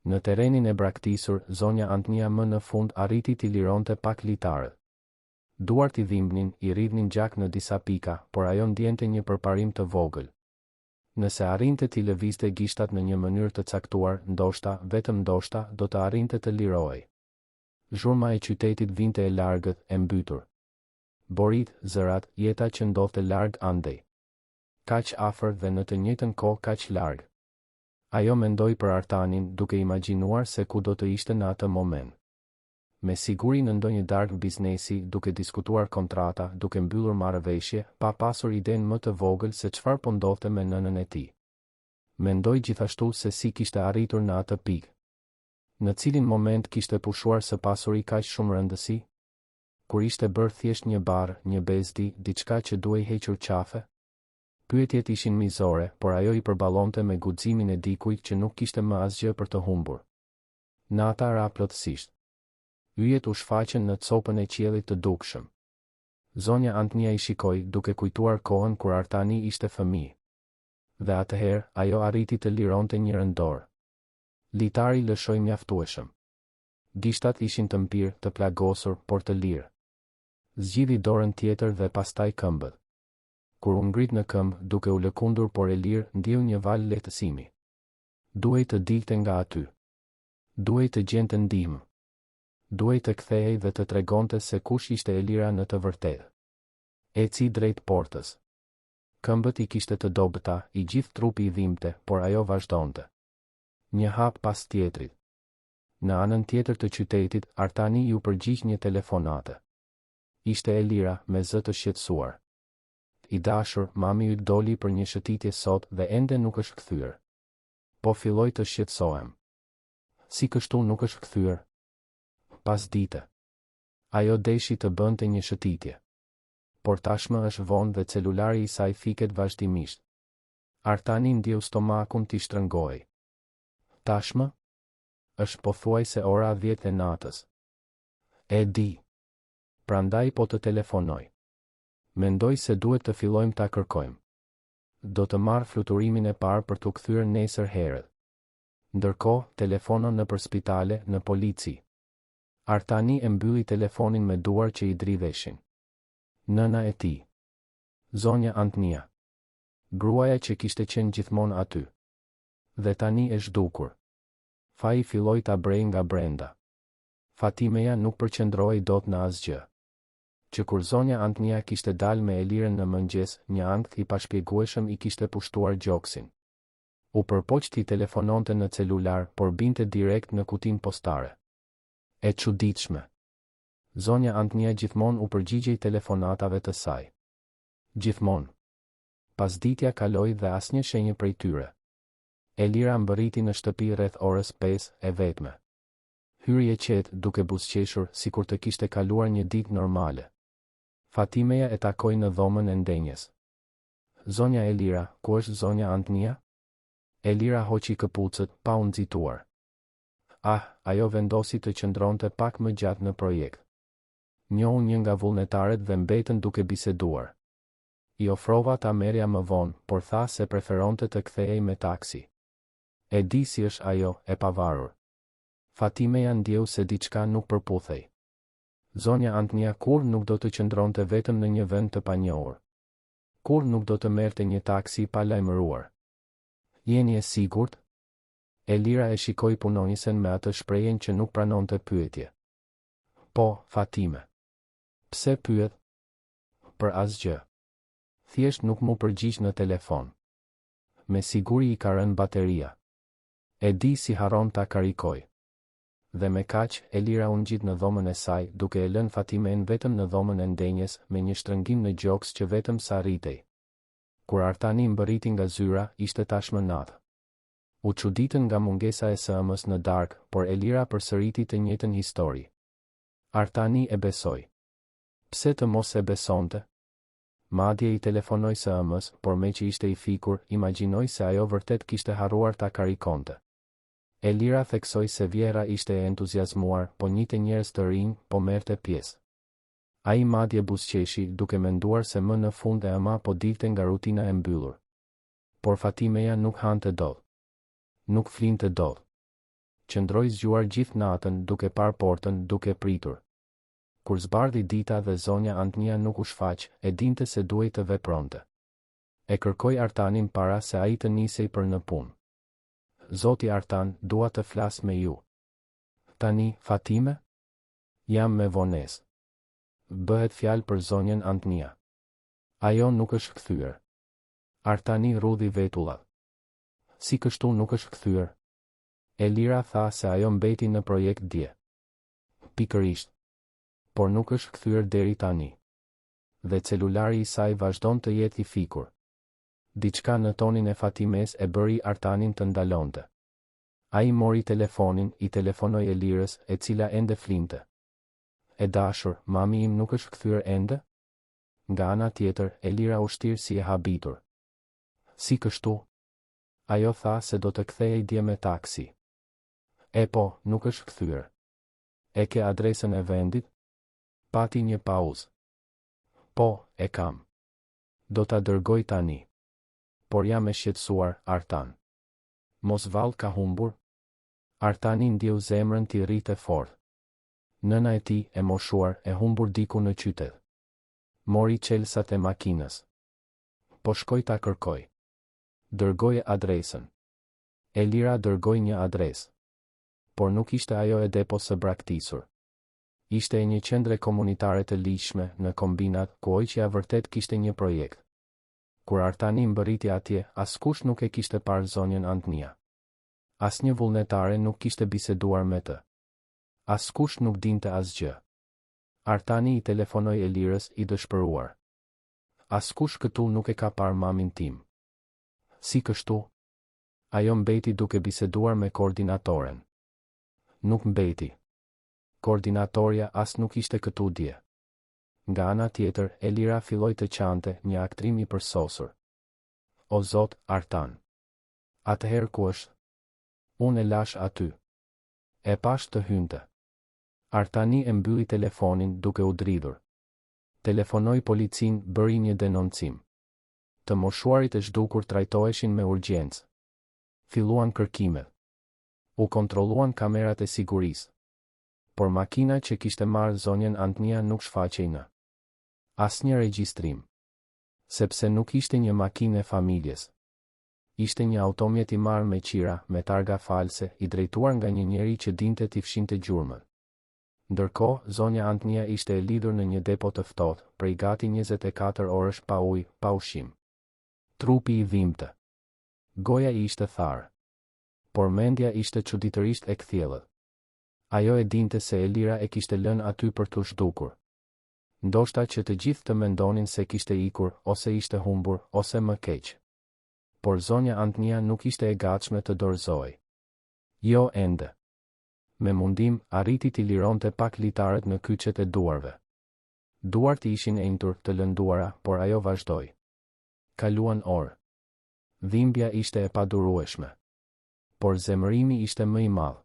Në terrenin e braktisur, zonja Antnia më në fund arriti t'i lironte pak litarët. Duart i dhimbnin, i rridhnin gjak në disa pika, por ajo ndjente një përparim të vogël. Nëse arrinte t'i lëvizte gishtat në një mënyrë të caktuar, ndoshta, vetëm ndoshta, do të arrinte të lirohej. Zhurma e qytetit vinte e largët, e mbytur. Borit, zërat, jeta që ndodhte larg andej. Kaq afër dhe në të njëjtën kohë kaq larg. Ajo mendoi për Artanin, duke imagjinuar se ku do të ishte në atë moment. Me siguri në ndonjë darkë biznesi, duke diskutuar kontrata, duke mbyllur marrëveshje, pa pasur idenë më të vogël se çfarë po ndodhte me nënën e tij. Mendoi gjithashtu se si kishte arritur në atë pikë. Në cilin moment kishte pushuar së pasuri kaq shumë rëndësi? Kur ishte bërë thjesht një barë, një bezdi, diçka që duhej hequr qafe? Pyetjet ishin mizore, por ajo i përballonte me guximin e dikujt që nuk kishte më asgjë për të humbur. Nata ra plotësisht. Yjet u shfaqen në copën e qiellit të dukshëm. Zonja Antnia i shikoi, duke kujtuar kohën kur Artani ishte fëmijë. Dhe atëherë, ajo arriti të lironte njërën dorë. Litari lëshoi mjaftueshëm. Gishtat ishin të mpirë, të plagosur, por të lirë. Zgjidhi dorën tjetër dhe pastaj këmbët. Kur u ngrit në këmbë, duke u lëkundur por e lirë, ndjeu një val lehtësimi. Duhej të dilte nga aty. Duhej të gjente ndihmë. Duhej të kthehej dhe të tregonte se kush ishte Elira në të vërtetë. Eci drejt portës. Këmbët i kishte të dobëta, i gjithë trupi i dhimbte, por ajo vazhdonte. Një hap pas tjetrit. Në anën tjetër të qytetit, Artani ju përgjigj një telefonate. Ishte Elira, me zë të shqetësuar. I dashur, mami yt doli për një shëtitje sot dhe ende nuk është kthyer. Po filloj të shqetësohem. Si kështu nuk është kthyer? Pas dite. Ajo deshi të bënte një shëtitje. Por tashmë është vonë dhe celulari i saj fiket vazhdimisht. Artani ndjeu stomakun t'i shtrëngoi. Tashmë? Është pothuajse ora 10 e natës. E di. Prandaj po të telefonoj. Mendoj se duhet të fillojmë ta kërkojmë. Do të marr fluturimin e parë për t'u kthyer nesër herët. Ndërkohë, telefonon nëpër spitale, në polici. Artani e mbylli telefonin me duar që i dridheshin. Nëna e tij. Zonja Antnia. Gruaja që kishte qenë gjithmonë aty. Dhe tani e zhdukur. Faji filloi ta brej nga brenda. Fatimeja nuk përqendrohej dot në asgjë. Që kur zonja Antnia kishte dalë me Elirën në mëngjes, një ankth i pashpjegueshëm i kishte pushtuar gjoksin. U përpoq t'i telefononte në celular, por binte direkt në kutinë postare. E çuditshme. Zonja Antnia gjithmonë u përgjigjej telefonatave të saj. Gjithmonë. Pasditja kaloi dhe asnjë shenjë prej tyre. Elira mbërriti në shtëpi rreth orës 5 e vetme. Hyrje qetë, duke buzëqeshur, sikur të kishte kaluar një ditë normale. Fatimeja e takoi në dhomën e ndenjes. Zonja Elira, ku është zonja Antnia? Elira hoqi këpucët, pa u nxituar. Ajo vendosi të qëndronte pak më gjatë në projekt. Njohu një nga vullnetaret dhe mbetën duke biseduar. I ofrova ta merrja më vonë, por tha se preferonte të kthehej me taksi. E di si është ajo, e pavarur. Fatimeja ndjeu se diçka nuk përputhej. Zonja Antnia kur nuk do të qëndronte vetëm në një vend të panjohur. Kur nuk do të merrte një taksi pa lajmëruar. Jeni e sigurt? Elira e shikoi punonjësen me atë shprehjen që nuk pranonte pyetje. Po, Fatime. Pse pyet? Për asgjë. Thjesht nuk mu përgjigj në telefon. Me siguri i ka rënë bateria. E di si harron ta karikoj. Dhe me kaq, Elira u ngjit në dhomën e saj, duke e lënë Fatimen vetëm në dhomën e ndenjes, me një shtrëngim në gjoks që vetëm sa rritej. Kur Artani mbërriti nga zyra, ishte tashmë natë. U çuditën nga mungesa e sëmës në darkë, por Elira përsëriti të njëjtën histori. Artani e besoi. Pse të mos e besonte? Madje i telefonoi sëmës, por me që ishte i fikur, imagjinoi se ajo vërtet kishte harruar ta karikonte. Elira theksoi se vjera ishte e entuziazmuar, po njite njerëz të rinj, po merrte pjesë. Ai madje buzëqeshi duke menduar se më në fund e ama po dilte nga rutina e mbyllur. Por Fatimeja nuk hante dot. Nuk flinte dot. Qëndroi zgjuar gjithë natën duke parë portën duke pritur. Kur zbardhi dita dhe zonja Antnia nuk u shfaq, e dinte se duhej të vepronte. E kërkoi Artanin para se ai të nisej për në punë. Zoti Artan, dua të flas me ju. Tani, Fatime? Jam me vonesë. Bëhet fjalë për zonjën Antnia. Ajo nuk është kthyer. Artani rudhi vetullat. Si kështu nuk është kthyer? Elira tha se ajo mbeti në projekt dje. Pikërisht. Por nuk është kthyer deri tani. Dhe celulari i saj vazhdon të jetë i fikur. Diçka në tonin e Fatimes e bëri Artanin të ndalonte. Ai mori telefonin, i telefonoi Elirës, e cila ende flinte. E dashur, mami im nuk është kthyer ende? Nga ana tjetër, Elira u shtir si e habitur. Si kështu? Ajo tha se do të kthehej dje me taksi. E po, nuk është kthyer. E ke adresën e vendit? Pati një pauzë. Po, e kam. Do ta dërgoj tani. Por jam e shqetësuar, Artan. Mos vallë ka humbur? Artani ndjeu zemrën t'i rritë fort. Nëna e tij, e moshuar, e humbur diku në qytet. Mori çelësat e makinës. Po shkoj ta kërkoj. Dërgoje adresën. Elira dërgoi një adresë. Por nuk ishte ajo e depos së braktisur. Ishte e një qendre komunitare të ligjshme në kombinat, ku Ojqja vërtet kishte një projekt. Kur Artani mbërriti atje, askush nuk e kishte parë zonjën Antnia. Asnjë vullnetare nuk kishte biseduar me të. Askush nuk dinte asgjë. Artani i telefonoi Elirës i dëshpëruar. Askush këtu nuk e ka parë mamin tim. Si kështu? Ajo mbeti duke biseduar me koordinatoren. Nuk mbeti. Koordinatorja as nuk ishte këtu dje. Nga ana tjetër, Elira filloi të qante, një aktrim i përsosur. O Zot, Artan. Atëherë ku është? Unë e lash aty. E pash të hynte. Artani e mbylli telefonin duke u dridhur. Telefonoi policin, bëri një denoncim. Të moshuarit e zhdukur trajtoheshin me urgjencë. Filluan kërkimet. U kontrolluan kamerat e sigurisë. Por makina që kishte marrë zonjën Antnia nuk shfaqej në asnjë regjistrim. Sepse nuk ishte një makinë e familjes. Ishte një automjet i marrë me qira, me targa false, i drejtuar nga një njeri që dinte t'i fshinte gjurmën. Ndërkohë, zonja Antnia ishte e lidhur në një depo të ftohtë, prej gati 24 orësh pa ujë, pa ushqim. Trupi i dhimbte. Goja i ishte tharë. Por mendja ishte çuditërisht e kthjellët. Ajo e dinte se Elira e kishte lënë aty për t'u zhdukur. Ndoshta që të gjithë të mendonin se kishte ikur, ose ishte humbur, ose më keq. Por zonja Antnia nuk ishte e gatshme të dorëzohej. Jo ende. Me mundim, arriti t'i lironte pak litarët në kyçet e duarve. Duart i ishin enjtur, të lënduara, por ajo vazhdoi. Kaluan orë. Dhimbja ishte e padurueshme. Por zemërimi ishte më i madh.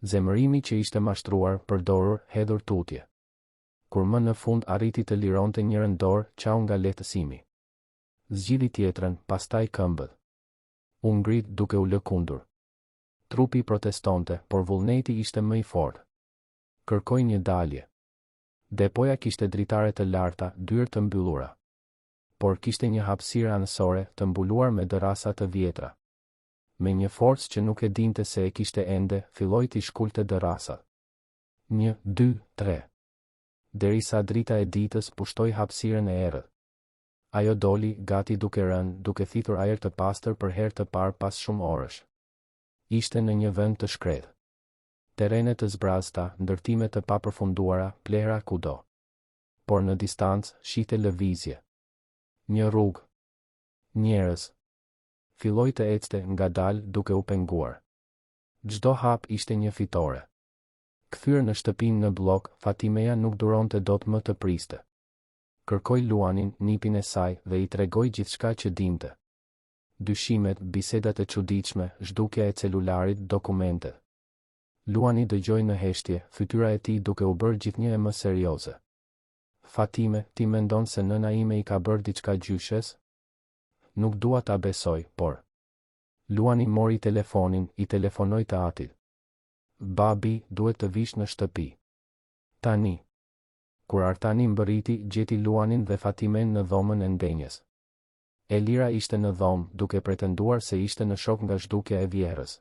Zemërimi që ishte mashtruar, përdorur, hedhur tutje. Kur më në fund arriti të lironte njërën dorë, qau nga lehtësimi. Zgjidhi tjetrën, pastaj këmbët. U ngrit duke u lëkundur. Trupi protestonte, por vullneti ishte më i fortë. Kërkoi një dalje. Depoja kishte dritare të larta, dyrë të mbyllura. Por kishte një hapësirë anësore të mbuluar me dërasa të vjetra. Me një forcë që nuk e dinte se e kishte ende, filloi t'i shkulte dërasat. 1, 2, 3. Derisa drita e ditës pushtoi hapësirën e errët. Ajo doli, gati duke rënë, duke thithur ajër të pastër për herë të parë pas shumë orësh. Ishte në një vend të shkretë. Terene të zbrazta, ndërtime të papërfunduara, plehra kudo. Por në distancë, shihte lëvizje. Një rrugë. Njerëz. Filloi të ecte ngadalë duke u penguar. Çdo hap ishte një fitore. Kthyer në shtëpinë në blok, Fatimeja nuk duronte dot më të priste. Kërkoi Luanin, nipin e saj, dhe i tregoi gjithçka që dinte. Dyshimet, bisedat e çuditshme, zhdukja e celularit, dokumentet. Luani dëgjoi në heshtje, fytyra e tij duke u bërë gjithnjë e më serioze. Fatime, ti mendon se nëna ime i ka bërë diçka gjyshes? Nuk dua ta besoj, por... Luani mori telefonin, i telefonoi të atit. Babi, duhet të vish në shtëpi. Tani. Kur Artani mbërriti, gjeti Luanin dhe Fatimen në dhomën e ndenjes. Elira ishte në dhomë, duke pretenduar se ishte në shok nga zhdukja e vjerës.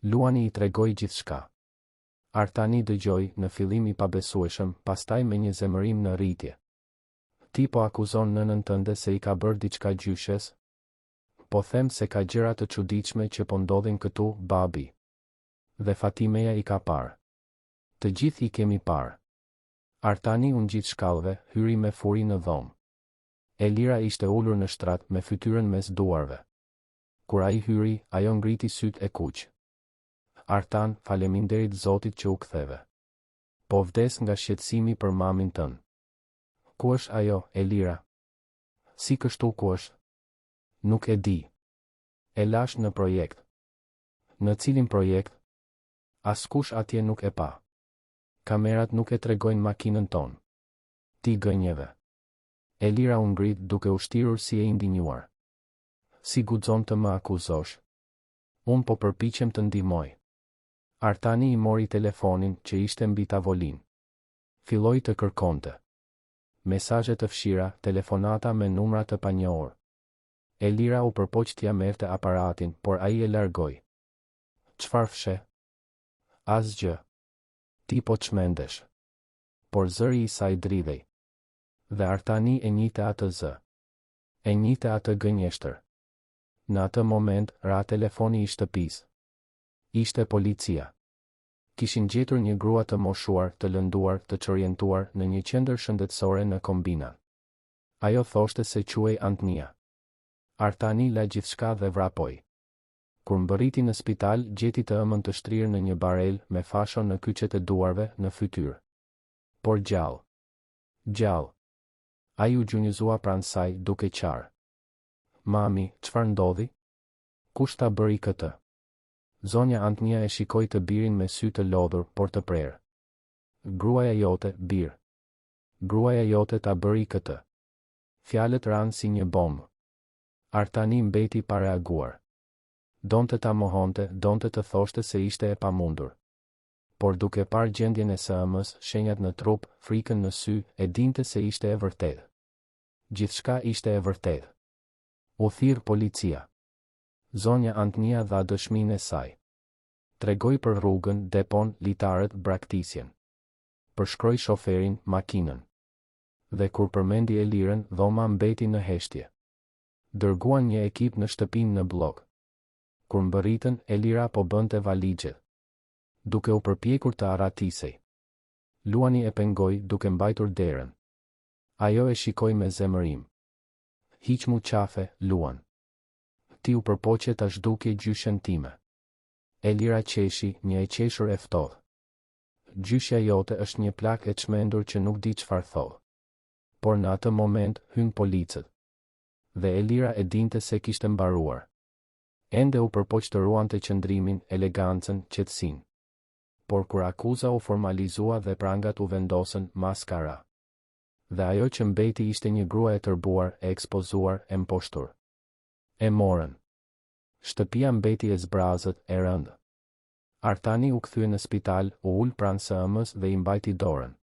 Luani i tregoi gjithçka. Artani dëgjoi, në fillim i pabesueshëm, pastaj me një zemërim në rritje. Ti po akuzon nënën tënde se i ka bërë diçka gjyshes? Po them se ka gjëra të çuditshme që po ndodhin këtu, babi. Dhe Fatimeja i ka parë. Të gjithë i kemi parë. Artani u ngjit shkallëve, hyri me furi në dhomë. Elira ishte ulur në shtrat me fytyrën mes duarve. Kur ai hyri, ajo ngriti syt e kuq. Artan, faleminderit Zotit që u ktheve. Po vdes nga shqetësimi për mamin tën. Ku është ajo, Elira? Si kështu ku është? Nuk e di. E lash në projekt. Në cilin projekt? Askush atje nuk e pa. Kamerat nuk e tregojnë makinën tonë. Ti gënjeve. Elira u ngrit duke u shtirur si e indinjuar. Si guxon të më akuzosh? Unë po përpiqem të ndihmoj. Artani i mori telefonin që ishte mbi tavolinë. Filloi të kërkonte. Mesazhe të fshira, telefonata me numra të panjohur. Elira u përpoq t'ia merrte aparatin, por ai e largoi. Çfarë fshe? Asgjë. Ti po çmendesh. Por zëri i saj dridhej. Dhe Artani e njihte atë zë. E njihte atë gënjeshtër. Në atë moment, ra telefoni i shtëpisë. Ishte policia. Kishin gjetur një grua të moshuar, të lënduar, të çorientuar në një qendër shëndetësore në Kombina. Ajo thoshte se quhej Antnia. Artani la gjithçka dhe vrapoi. Kur mbërriti në spital, gjeti të ëmën të shtrirë në një barel me fashon në kyçet e duarve, në fytyrë. Por gjallë. Gjallë. Ai u gjunjëzua pranë saj, duke qarë. Mami, çfarë ndodhi? Kush ta bëri këtë? Zonja Antnia e shikoi të birin me sy të lodhur, por të prerë. Gruaja jote, bir. Gruaja jote ta bëri këtë. Fjalët ranë si një bombë. Artani mbeti pa reaguar. Donte ta mohonte, donte të thoshte se ishte e pamundur. Por duke parë gjendjen e së ëmës, shenjat në trup, frikën në sy, e dinte se ishte e vërtetë. Gjithçka ishte e vërtetë. U thirr policia. Zonja Antnia dha dëshminë e saj. Tregoi për rrugën, depon, litarët, braktisjen. Përshkroi shoferin, makinën. Dhe kur përmendi Elirën, dhoma mbeti në heshtje. Dërguan një ekip në shtëpinë në blok. Kur mbërritën, Elira po bënte valixhe. Duke u përpjekur të arratisej. Luani e pengoi duke mbajtur derën. Ajo e shikoi me zemërim. Hiq mu qafe, Luan. Ti u përpoqe ta zhdukje gjyshen time. Elira qeshi, një e qeshur e ftohtë. Gjyshja jote është një plak e çmendur që nuk di çfarë thotë. Por në atë moment hyn policët. Dhe Elira e dinte se kishte mbaruar. Ende u përpoq të ruante qëndrimin, elegancën, qetësinë. Por kur akuza u formalizua dhe prangat u vendosën, maskara. Dhe ajo që mbeti ishte një grua e tërbuar, e ekspozuar, e mposhtur. E morën. Shtëpia mbeti e zbrazët, e rëndë. Artani u kthye në spital, u ul pranë së ëmës dhe i mbajti dorën.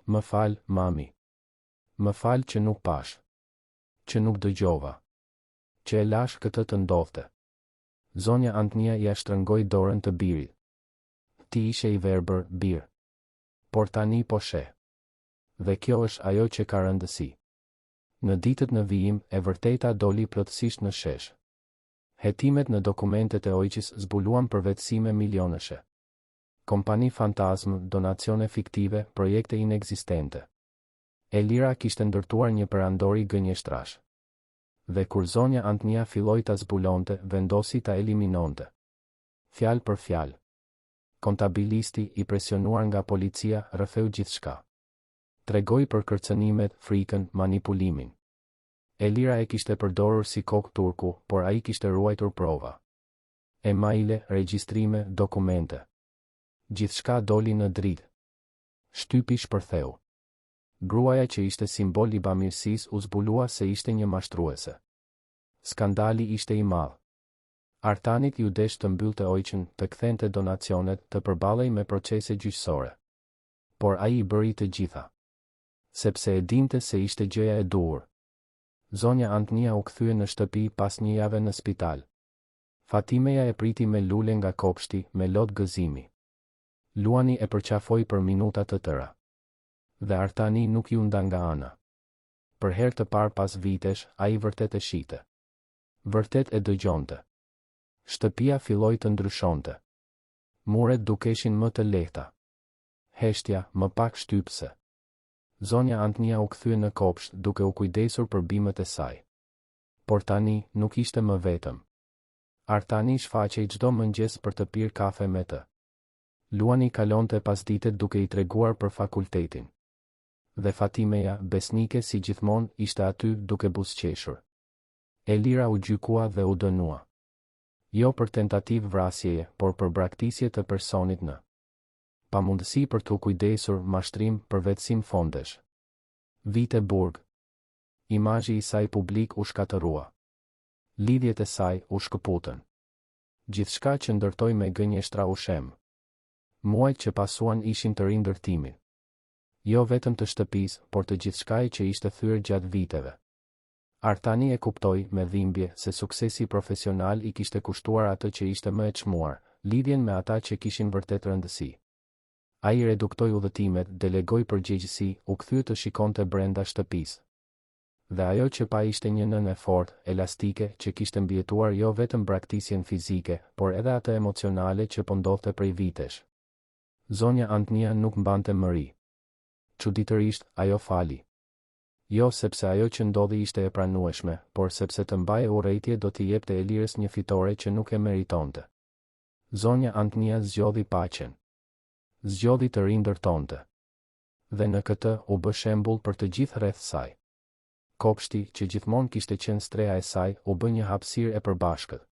Më fal, mami. Më fal që nuk pash. Që nuk dëgjova. Që e lash këtë të ndodhte. Zonja Antnia ja shtrëngoi dorën të birit. Ti ishe i verbër, bir. Por tani po sheh. Dhe kjo është ajo që ka rëndësi. Në ditët në vijim, e vërteta doli plotësisht në shesh. Hetimet në dokumentet e Ojqis zbuluan përvetësime milionëshe. Kompani fantazmë, donacione fiktive, projekte inekzistente. Elira kishte ndërtuar një perandori gënjeshtrash. Dhe kur zonja Antnia filloi ta zbulonte, vendosi ta eliminonte. Fjalë për fjalë. Kontabilisti, i presionuar nga policia, rrëfeu gjithçka. Tregoi për kërcënimet, frikën, manipulimin. Elira e kishte përdorur si kokë turku, por ai kishte ruajtur prova. Emaile, regjistrime, dokumente. Gjithçka doli në dritë. Shtypi shpërtheu. Gruaja që ishte simbol I bamirësisë u zbulua se ishte një mashtruese. Skandali ishte I madh. Artanit ju desh të mbyllte ojqën, të kthente donacionet, të përballej me procese gjyqësore. Por ai I bëri të gjitha. Sepse e dinte se ishte gjëja e duhur. Zonja Antnia u kthye në shtëpi pas një jave në spital. Fatimeja e priti me lule nga kopshti, me lot gëzimi. Luani e përqafoi për minuta të tëra. Dhe Artani nuk ju nda nga ana. Për herë të parë pas vitesh, ai vërtet e shite. Vërtet e dëgjonte. Shtëpia filloi të ndryshonte. Muret dukeshin më të lehta. Heshtja më pak shtypse. Zonja Antnia u kthye në kopsht duke u kujdesur për bimët e saj. Por tani nuk ishte më vetëm. Artani shfaqej çdo mëngjes për të pirë kafe me të. Luani kalonte pasditet duke I treguar për fakultetin. Dhe Fatimeja, besnike si gjithmonë, ishte aty duke buzëqeshur. Elira u gjykua dhe u dënua. Jo për tentativë vrasjeje, por për braktisje të personit në pamundësi për të kujdesur, mashtrim, përvetësim fondesh. Vite burg. Imazhi I saj publik u shkatërrua. Lidhjet e saj u shkëputën. Gjithçka që ndërtoi me gënjeshtra u shem. Muajt që pasuan ishin të rindërtimit. Jo vetëm të shtëpisë, por të gjithçkaje që ishte thyer gjatë viteve. Artani e kuptoi me dhimbje se suksesi profesional I kishte kushtuar atë që ishte më e çmuar, lidhjen me ata që kishin vërtet rëndësi. Ai reduktoi udhëtimet, delegoi përgjegjësi, u kthye të shikonte brenda shtëpisë. Dhe ajo që pa ishte një nënë e fortë, elastike, që kishte mbijetuar jo vetëm braktisjen fizike, por edhe atë emocionale që po ndodhte prej vitesh. Zonja Antnia nuk mbante mëri. Çuditërisht, ajo fali. Jo sepse ajo që ndodhi ishte e pranueshme, por sepse të mbaje urrëtie do t'i jepte Elirës një fitore që nuk e meritonte. Zonja Antnia zgjodhi paqen. Zgjodhi të rindërtonte. Dhe në këtë u bë shembull për të gjithë rreth saj. Kopshti, që gjithmonë kishte qenë streha e saj, u bë një hapësirë e përbashkët.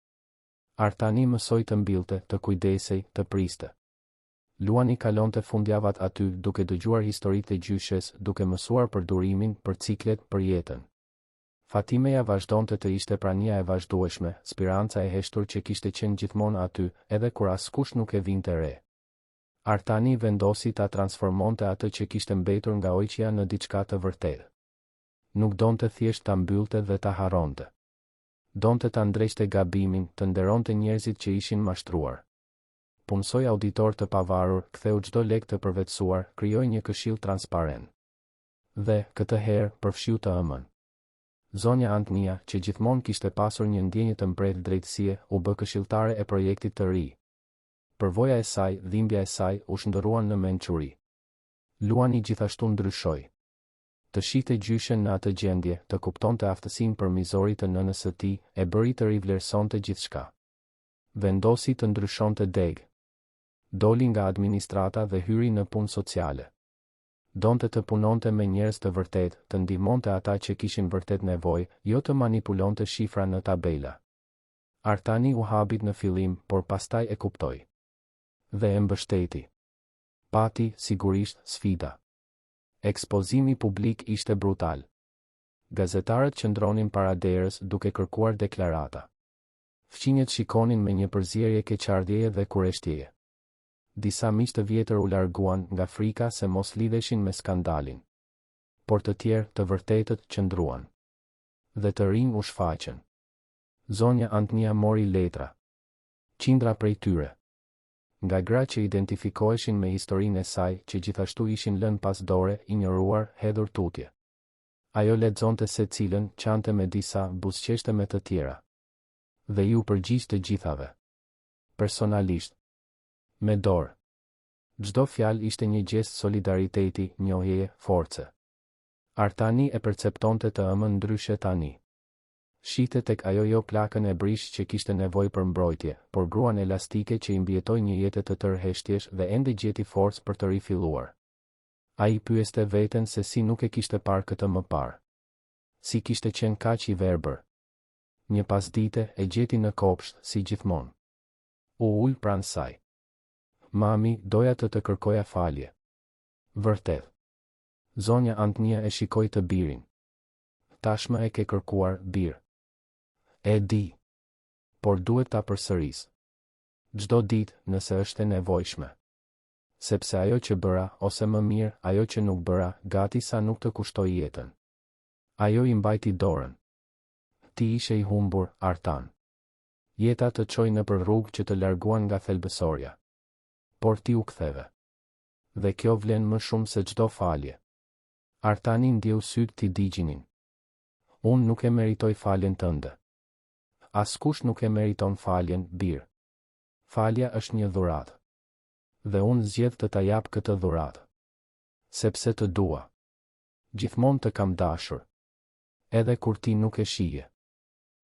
Artani mësoi të mbillte, të kujdesej, të priste. Luani kalonte fundjavat aty duke dëgjuar historitë e gjyshes, duke mësuar për durimin, për ciklet, për jetën. Fatimeja vazhdonte të ishte prania e vazhdueshme, speranca e heshtur që kishte qenë gjithmonë aty, edhe kur askush nuk e vinte re. Artani vendosi ta transformonte atë që kishte mbetur nga ojqja në diçka të vërtetë. Nuk donte thjesht ta mbyllte dhe ta harronte. Donte ta ndreqte gabimin, të nderonte njerëzit që ishin mashtruar. Punësoi auditor të pavarur, ktheu çdo lek të përvetësuar, krijoi një këshill transparent. Dhe, këtë herë, përfshiu të ëmën. Zonja Antnia, që gjithmonë kishte pasur një ndjenjë të mbretë drejtësie, u bë këshilltare e projektit të ri. Përvoja e saj, dhimbja e saj, u shndërruan në mençuri. Luani gjithashtu ndryshoi. Të shite gjyshen në atë gjendje, të kuptonte aftësinë për mizorit të nënës së tij, e bëri të rivlerësonte gjithçka. Vendosi të ndryshonte deg. Doli nga administrata dhe hyri në punë sociale. Donte të punonte me njerëz të vërtet, të ndihmonte ata që kishin vërtet nevojë, jo të manipulonte shifra në tabela. Artani u habit në fillim, por pastaj e kuptoi. Dhe e mbështeti. Pati, sigurisht, sfida. Ekspozimi publik ishte brutal. Gazetarët qëndronin para derës duke kërkuar deklarata. Fqinjet shikonin me një përzierje keqardhjeje dhe kureshtjeje. Disa miq të vjetër u larguan nga frika se mos lidheshin me skandalin. Por të tjerë, të vërtetët, qëndruan. Dhe të rinj u shfaqën. Zonja Antnia mori letra. Qindra prej tyre. Nga gra që identifikoheshin me historinë e saj, që gjithashtu ishin lënë pas dore, injoruar, hedhur tutje. Ajo lexonte secilën, qante me disa, buzëqeshte me të tjera. Dhe ju përgjigj të gjithave. Personalisht. Me dorë. Çdo fjalë ishte një gjest solidariteti, njohjeje, force. Artani e perceptonte të ëmën ndryshe tani. Shite tek ajo jo plakën e brish që kishte nevojë për mbrojtje, por gruan elastike që I mbijetoi një jetë të tërë heshtjesh dhe ende gjeti forcë për të rifilluar. Ai pyeste veten se si nuk e kishte parë këtë më parë. Si kishte qenë kaq I verbër. Një pasdite e gjeti në kopsht, si gjithmonë. U ul pranë saj. Mami, doja të kërkoja falje. Vërtet. Zonja Antnia e shikoi të birin. Tashmë e ke kërkuar, bir. E di. Por duhet ta përsëris. Çdo ditë, nëse është e nevojshme. Sepse ajo që bëra, ose më mirë, ajo që nuk bëra, gati sa nuk të kushtoi jetën. Ajo i mbajti dorën. Ti ishe i humbur, Artan. Jeta të çoi nëpër rrugë që të larguan nga thelbësorja. Por ti u ktheve. Dhe kjo vlen më shumë se çdo falje. Artani ndjeu sytë ti digjinin. Unë nuk e meritoj faljen tënde. Askush nuk e meriton faljen, bir. Falja është një dhuratë. Dhe unë zgjedh të ta jap këtë dhuratë. Sepse të dua. Gjithmonë të kam dashur. Edhe kur ti nuk e shije.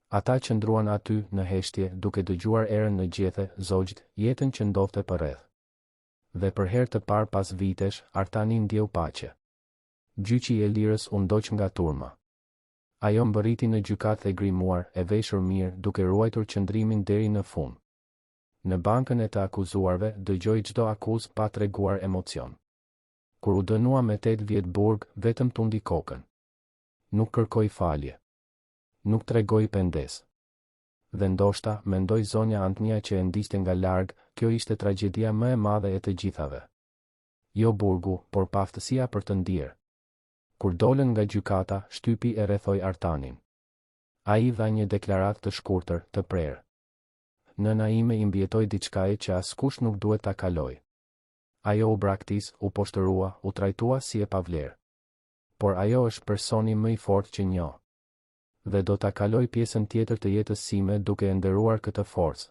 Ata që ndruan aty në heshtje duke dëgjuar erën në gjethe, zogjt, jetën që ndodhte përreth. Dhe për herë të parë pas vitesh, Artani ndjeu paqe. Gjyqi i Elirës u ndoq nga turma. Ajo mbërriti në gjykatë e grimuar, e veshur mirë, duke ruajtur qëndrimin deri në fund. Në bankën e të akuzuarve, dëgjoi çdo akuzë pa treguar emocion. Kur u dënua me 8 vjet burg, vetëm tundi kokën. Nuk kërkoi falje. Nuk tregoi pendes. Dhe ndoshta, mendoi zonja Antnia që e ndiste nga larg, kjo ishte tragjedia më e madhe e të gjithave. Jo burgu, por paftësia për të ndier. Kur dolën nga gjykata, shtypi e rrethoi Artanin. Ai dha një deklaratë të shkurtër, të prerë. Nëna ime i mbjetoi diçkaje që askush nuk duhet ta kaloj. Ajo u braktis, u poshtërua, u trajtua si e pavlerë. Por ajo është personi më i fortë që njoh. Dhe do ta kaloj pjesën tjetër të jetës sime duke e nderuar këtë forcë.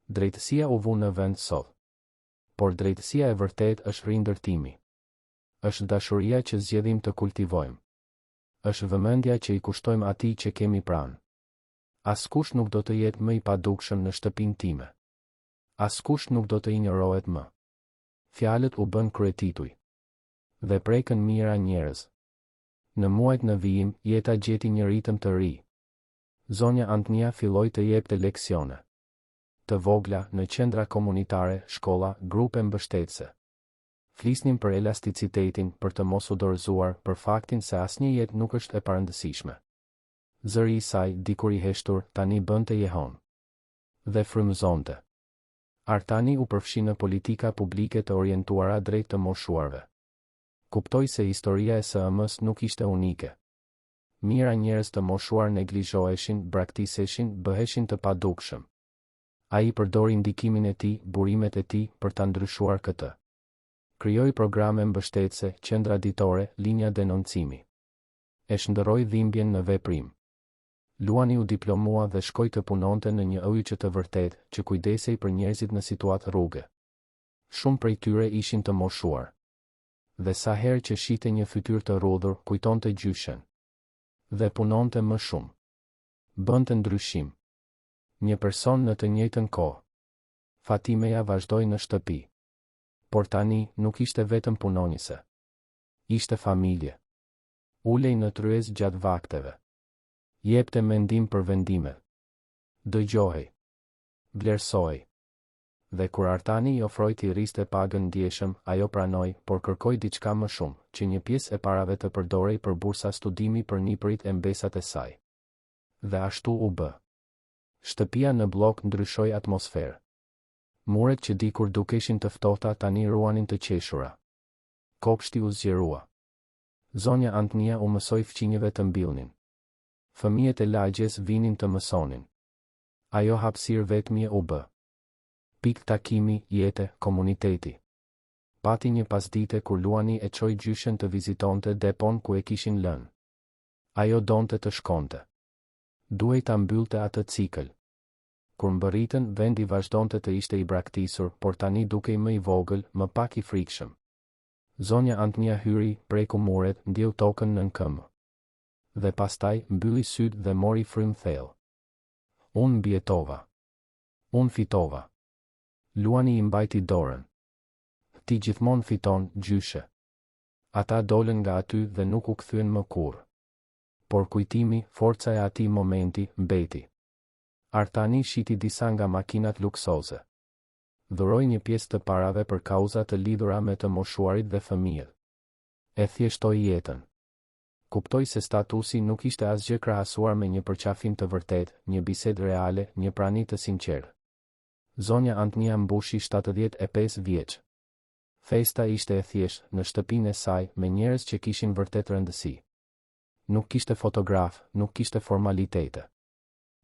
Drejtësia u vu në vend sot. Por drejtësia e vërtet është rindërtimi. Është dashuria që zgjedhim të kultivojmë. Është vëmendja që i kushtojmë atij që kemi pranë. Askush nuk do të jetë më i padukshëm në shtëpinë time. Askush nuk do të injorohet më. Fjalët u bën kryetituj. Dhe prekën mira njerëz. Në muajt në vijim, jeta gjeti një ritëm të ri. Zonja Antnia filloi të jepte leksione. Të vogla, në qendra komunitare, shkolla, grupe mbështetëse. Flisnim për elasticitetin, për të mos u dorëzuar, për faktin se asnjë jetë nuk është e parëndësishme. Zëri i saj, dikur i heshtur, tani bënte jehon. Dhe frymëzonte. Artani u përfshi në politika publike të orientuara drejt të moshuarve. Kuptoi se historia e SM-s nuk ishte unike. Mira njerëz të moshuar neglizhoheshin, braktiseshin, bëheshin të padukshëm. Ai përdori ndikimin e tij, burimet e tij për ta ndryshuar këtë. Krijoi programe mbështetëse, qendra ditore, linja denoncimi. E shndërroi dhimbjen në veprim. Luani u diplomua dhe shkoi të punonte në një ujë të vërtet, që kujdesej për njerëzit në situatë rruge. Shumë prej tyre ishin të moshuar. Dhe sa herë që shite një fytyrë të rrudhur, kujtonte gjyshen. Dhe punonte më shumë. Bënte ndryshim. Një person në të njëjtën kohë. Fatimeja vazhdoi në shtëpi. Por tani nuk ishte vetëm punonjëse. Ishte familje. Ulej në tryez gjatë vakteve. Jepte mendim për vendimet. Dëgjohej. Vlerësoi. Dhe kur Artani i ofroi t'i riste pagën ndjeshëm, ajo pranoi, por kërkoi diçka më shumë, që një pjesë e parave të përdorej për bursa studimi për nipërit e mbesat e saj. Dhe ashtu u bë. Shtëpia në blok ndryshoi atmosferë. Muret që dikur dukeshin të ftohta tani ruanin të qeshura. Kopshti u zgjerua. Zonja Antnia u mësoi fqinjëve të mbillnin. Fëmijët e lagjes vinin të mësonin. Ajo hapësirë vetmje u bë. Pikë takimi, jete, komuniteti. Pati një pasdite kur Luani e çoi gjyshen të vizitonte depon ku e kishin lënë. Ajo donte të shkonte. Duhej ta mbyllte atë cikël. Kur mbërritën, vendi vazhdonte të ishte i braktisur, por tani dukej më i vogël, më pak i frikshëm. Zonja Antnia hyri, preku muret, ndjeu tokën nën këmbë. Dhe pastaj mbylli sytë dhe mori frymë thellë. Unë mbjetova. Unë fitova. Luani i mbajti dorën. Ti gjithmonë fiton, gjyshe. Ata dolën nga aty dhe nuk u kthyen më kurrë. Por kujtimi, forca e atij momenti, mbeti. Artani shiti disa nga makinat luksoze. Dhuroi një pjesë të parave për kauza të lidhura me të moshuarit dhe fëmijët. E thjeshtoi jetën. Kuptoi se statusi nuk ishte asgjë krahasuar me një përqafim të vërtet, një bisedë reale, një prani të sinqertë. Zonja Antnia mbushi 75 vjeç. Festa ishte e thjeshtë, në shtëpinë e saj, me njerëz që kishin vërtet rëndësi. Nuk kishte fotograf, nuk kishte formalitete.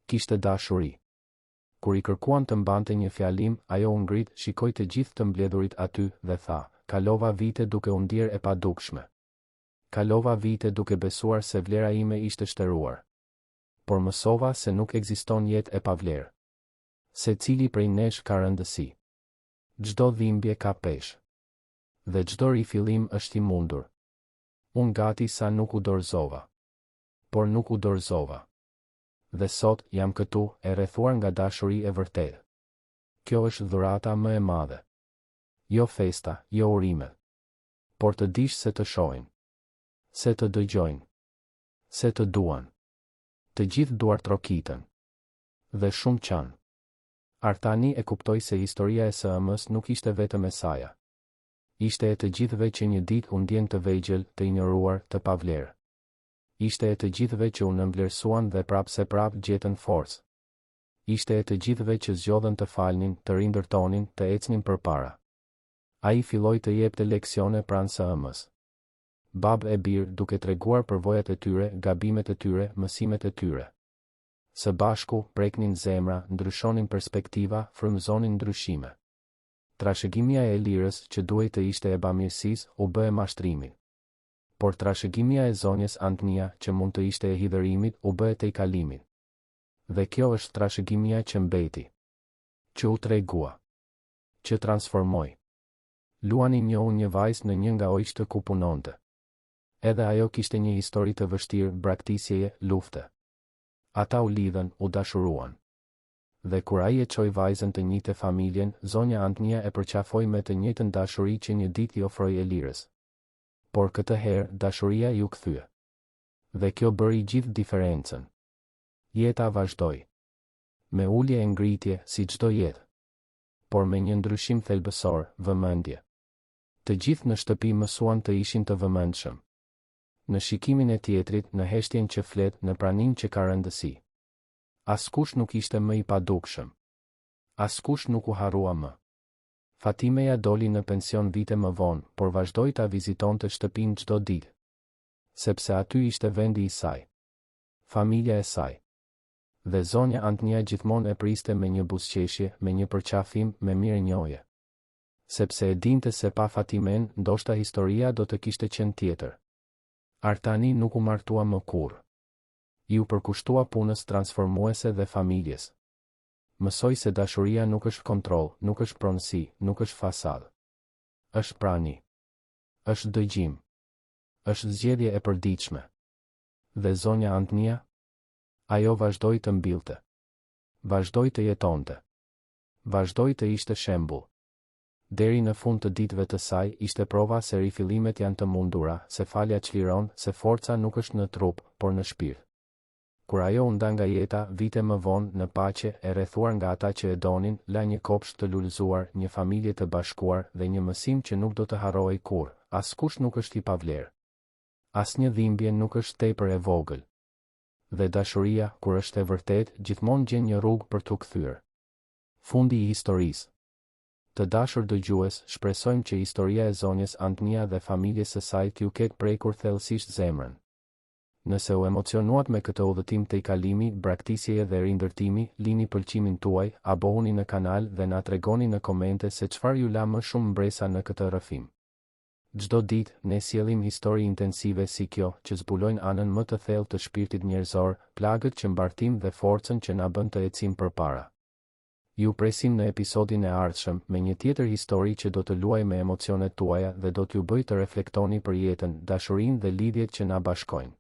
Kishte dashuri. Kur I kërkuan të mbante një fjalim, ajo u ngrit, shikoi të gjithë të mbledhurit aty dhe tha: "Kalova vite duke u ndier e padukshme. Kalova vite duke besuar se vlera ime ishte shtëruar. Por mësova se nuk ekziston jetë e pavlerë. Secili prej nesh ka rëndësi. Çdo dhimbje ka peshë. Dhe çdo rifillim është I mundur. Unë gati sa nuk u dorëzova. Por nuk u dorëzova. Dhe sot jam këtu, e rrethuar nga dashuri e vërtetë. Kjo është dhurata më e madhe. Jo festa, jo urimet. Por të dish se të shohin. Se të dëgjojnë. Se të duan. Të gjithë duar trokitën. Dhe shumë qanë." Artani e kuptoi se historia e SM-s nuk ishte vetëm e saj. Ishte e të gjithëve që një ditë u ndjen të vegjël, të injoruar, të pavlerë. Ishte e të gjithëve që u nënvlerësuan dhe prapse prap gjetën forcë. Ishte e të gjithëve që zgjodhen të falnin, të rindërtonin, të ecnin përpara. Ai filloi të jepte leksione pranë SM-s. Babë e birë duke treguar përvojat e tyre, gabimet e tyre, mësimet e tyre. Së bashku, preknin zemra, ndryshonin perspektiva, frymëzonin ndryshime. Trashëgimia e Elirës, që duhej të ishte e bamirësisë, u bë e mashtrimi. Por trashëgimia e zonjës Antnia, që mund të ishte e hidhërimit, u bë e tejkalimit. Dhe kjo është trashëgimia që mbeti. Që u tregua. Që transformoi. Luani njohu një vajzë në një nga ojqtë ku punonte. Edhe ajo kishte një histori të vështirë, braktisjeje, lufte. Ata u lidhen, u dashuruan. Dhe kur ai e çoi vajzën të njëjtë familjen, zonja Antnia e përqafoi me të njëjtën dashuri që një ditë I ofroi Elirës. Por këtë herë dashuria ju kthye. Dhe kjo bëri gjithë diferencën. Jeta vazhdoi. Me ulje e ngritje, si çdo jetë. Por me një ndryshim thelbësor, vëmendje. Të gjithë në shtëpi mësuan të ishin të vëmendshëm. Në shikimin e tjetrit, në heshtjen që flet, në praninë që ka rëndësi. Askush nuk ishte më I padukshëm. Askush nuk u harrua më. Fatimeja doli në pension vite më vonë, por vazhdoi ta vizitonte shtëpinë çdo ditë. Sepse aty ishte vendi I saj. Familja e saj. Dhe zonja Antnia gjithmonë e priste me një buzëqeshje, me një përqafim, me mirënjohje. Sepse e dinte se pa Fatimen, ndoshta historia do të kishte qenë tjetër. Artani nuk u martua më kurrë. I u përkushtua punës transformuese dhe familjes. Mësoi se dashuria nuk është kontroll, nuk është pronësi, nuk është fasadë. Është prani. Është dëgjim. Është zgjedhje e përditshme. Dhe zonja Antnia? Ajo vazhdoi të mbilte. Vazhdoi të jetonte. Vazhdoi të ishte shembull. Deri në fund të ditëve të saj, ishte prova se rifillimet janë të mundura, se falja çliron, se forca nuk është në trup, por në shpirt. Kur ajo u nda nga jeta, vite më vonë, në paqe, e rrethuar nga ata që e donin, la një kopsht të lulëzuar, një familje të bashkuar dhe një mësim që nuk do të harrohej kurrë. Askush nuk është I pavlerë. Asnjë dhimbje nuk është tepër e vogël. Dhe dashuria, kur është e vërtetë, gjithmonë gjen një rrugë për t'u kthyer. Fundi I historisë. Të dashur dëgjues, shpresojmë që historia e zonjës Antnia dhe familjes së saj t'ju ketë prekur thellësisht zemrën. Nëse u emocionuat me këtë udhëtim tejkalimi, braktisjeje dhe rindërtimi, lini pëlqimin tuaj, abohuni në kanal dhe na tregoni në komente se çfarë ju la më shumë mbresa në këtë rrëfim. Çdo ditë, ne sjellim histori intensive si kjo, që zbulojnë anën më të thellë të shpirtit njerëzor, plagët që mbartim dhe forcën që na bën të ecim përpara. Ju presim në episodin e ardhshëm me një tjetër histori që do të luajë me emocionet tuaja dhe do t'ju bëjë të reflektoni për jetën, dashurinë dhe lidhjet që na bashkojnë.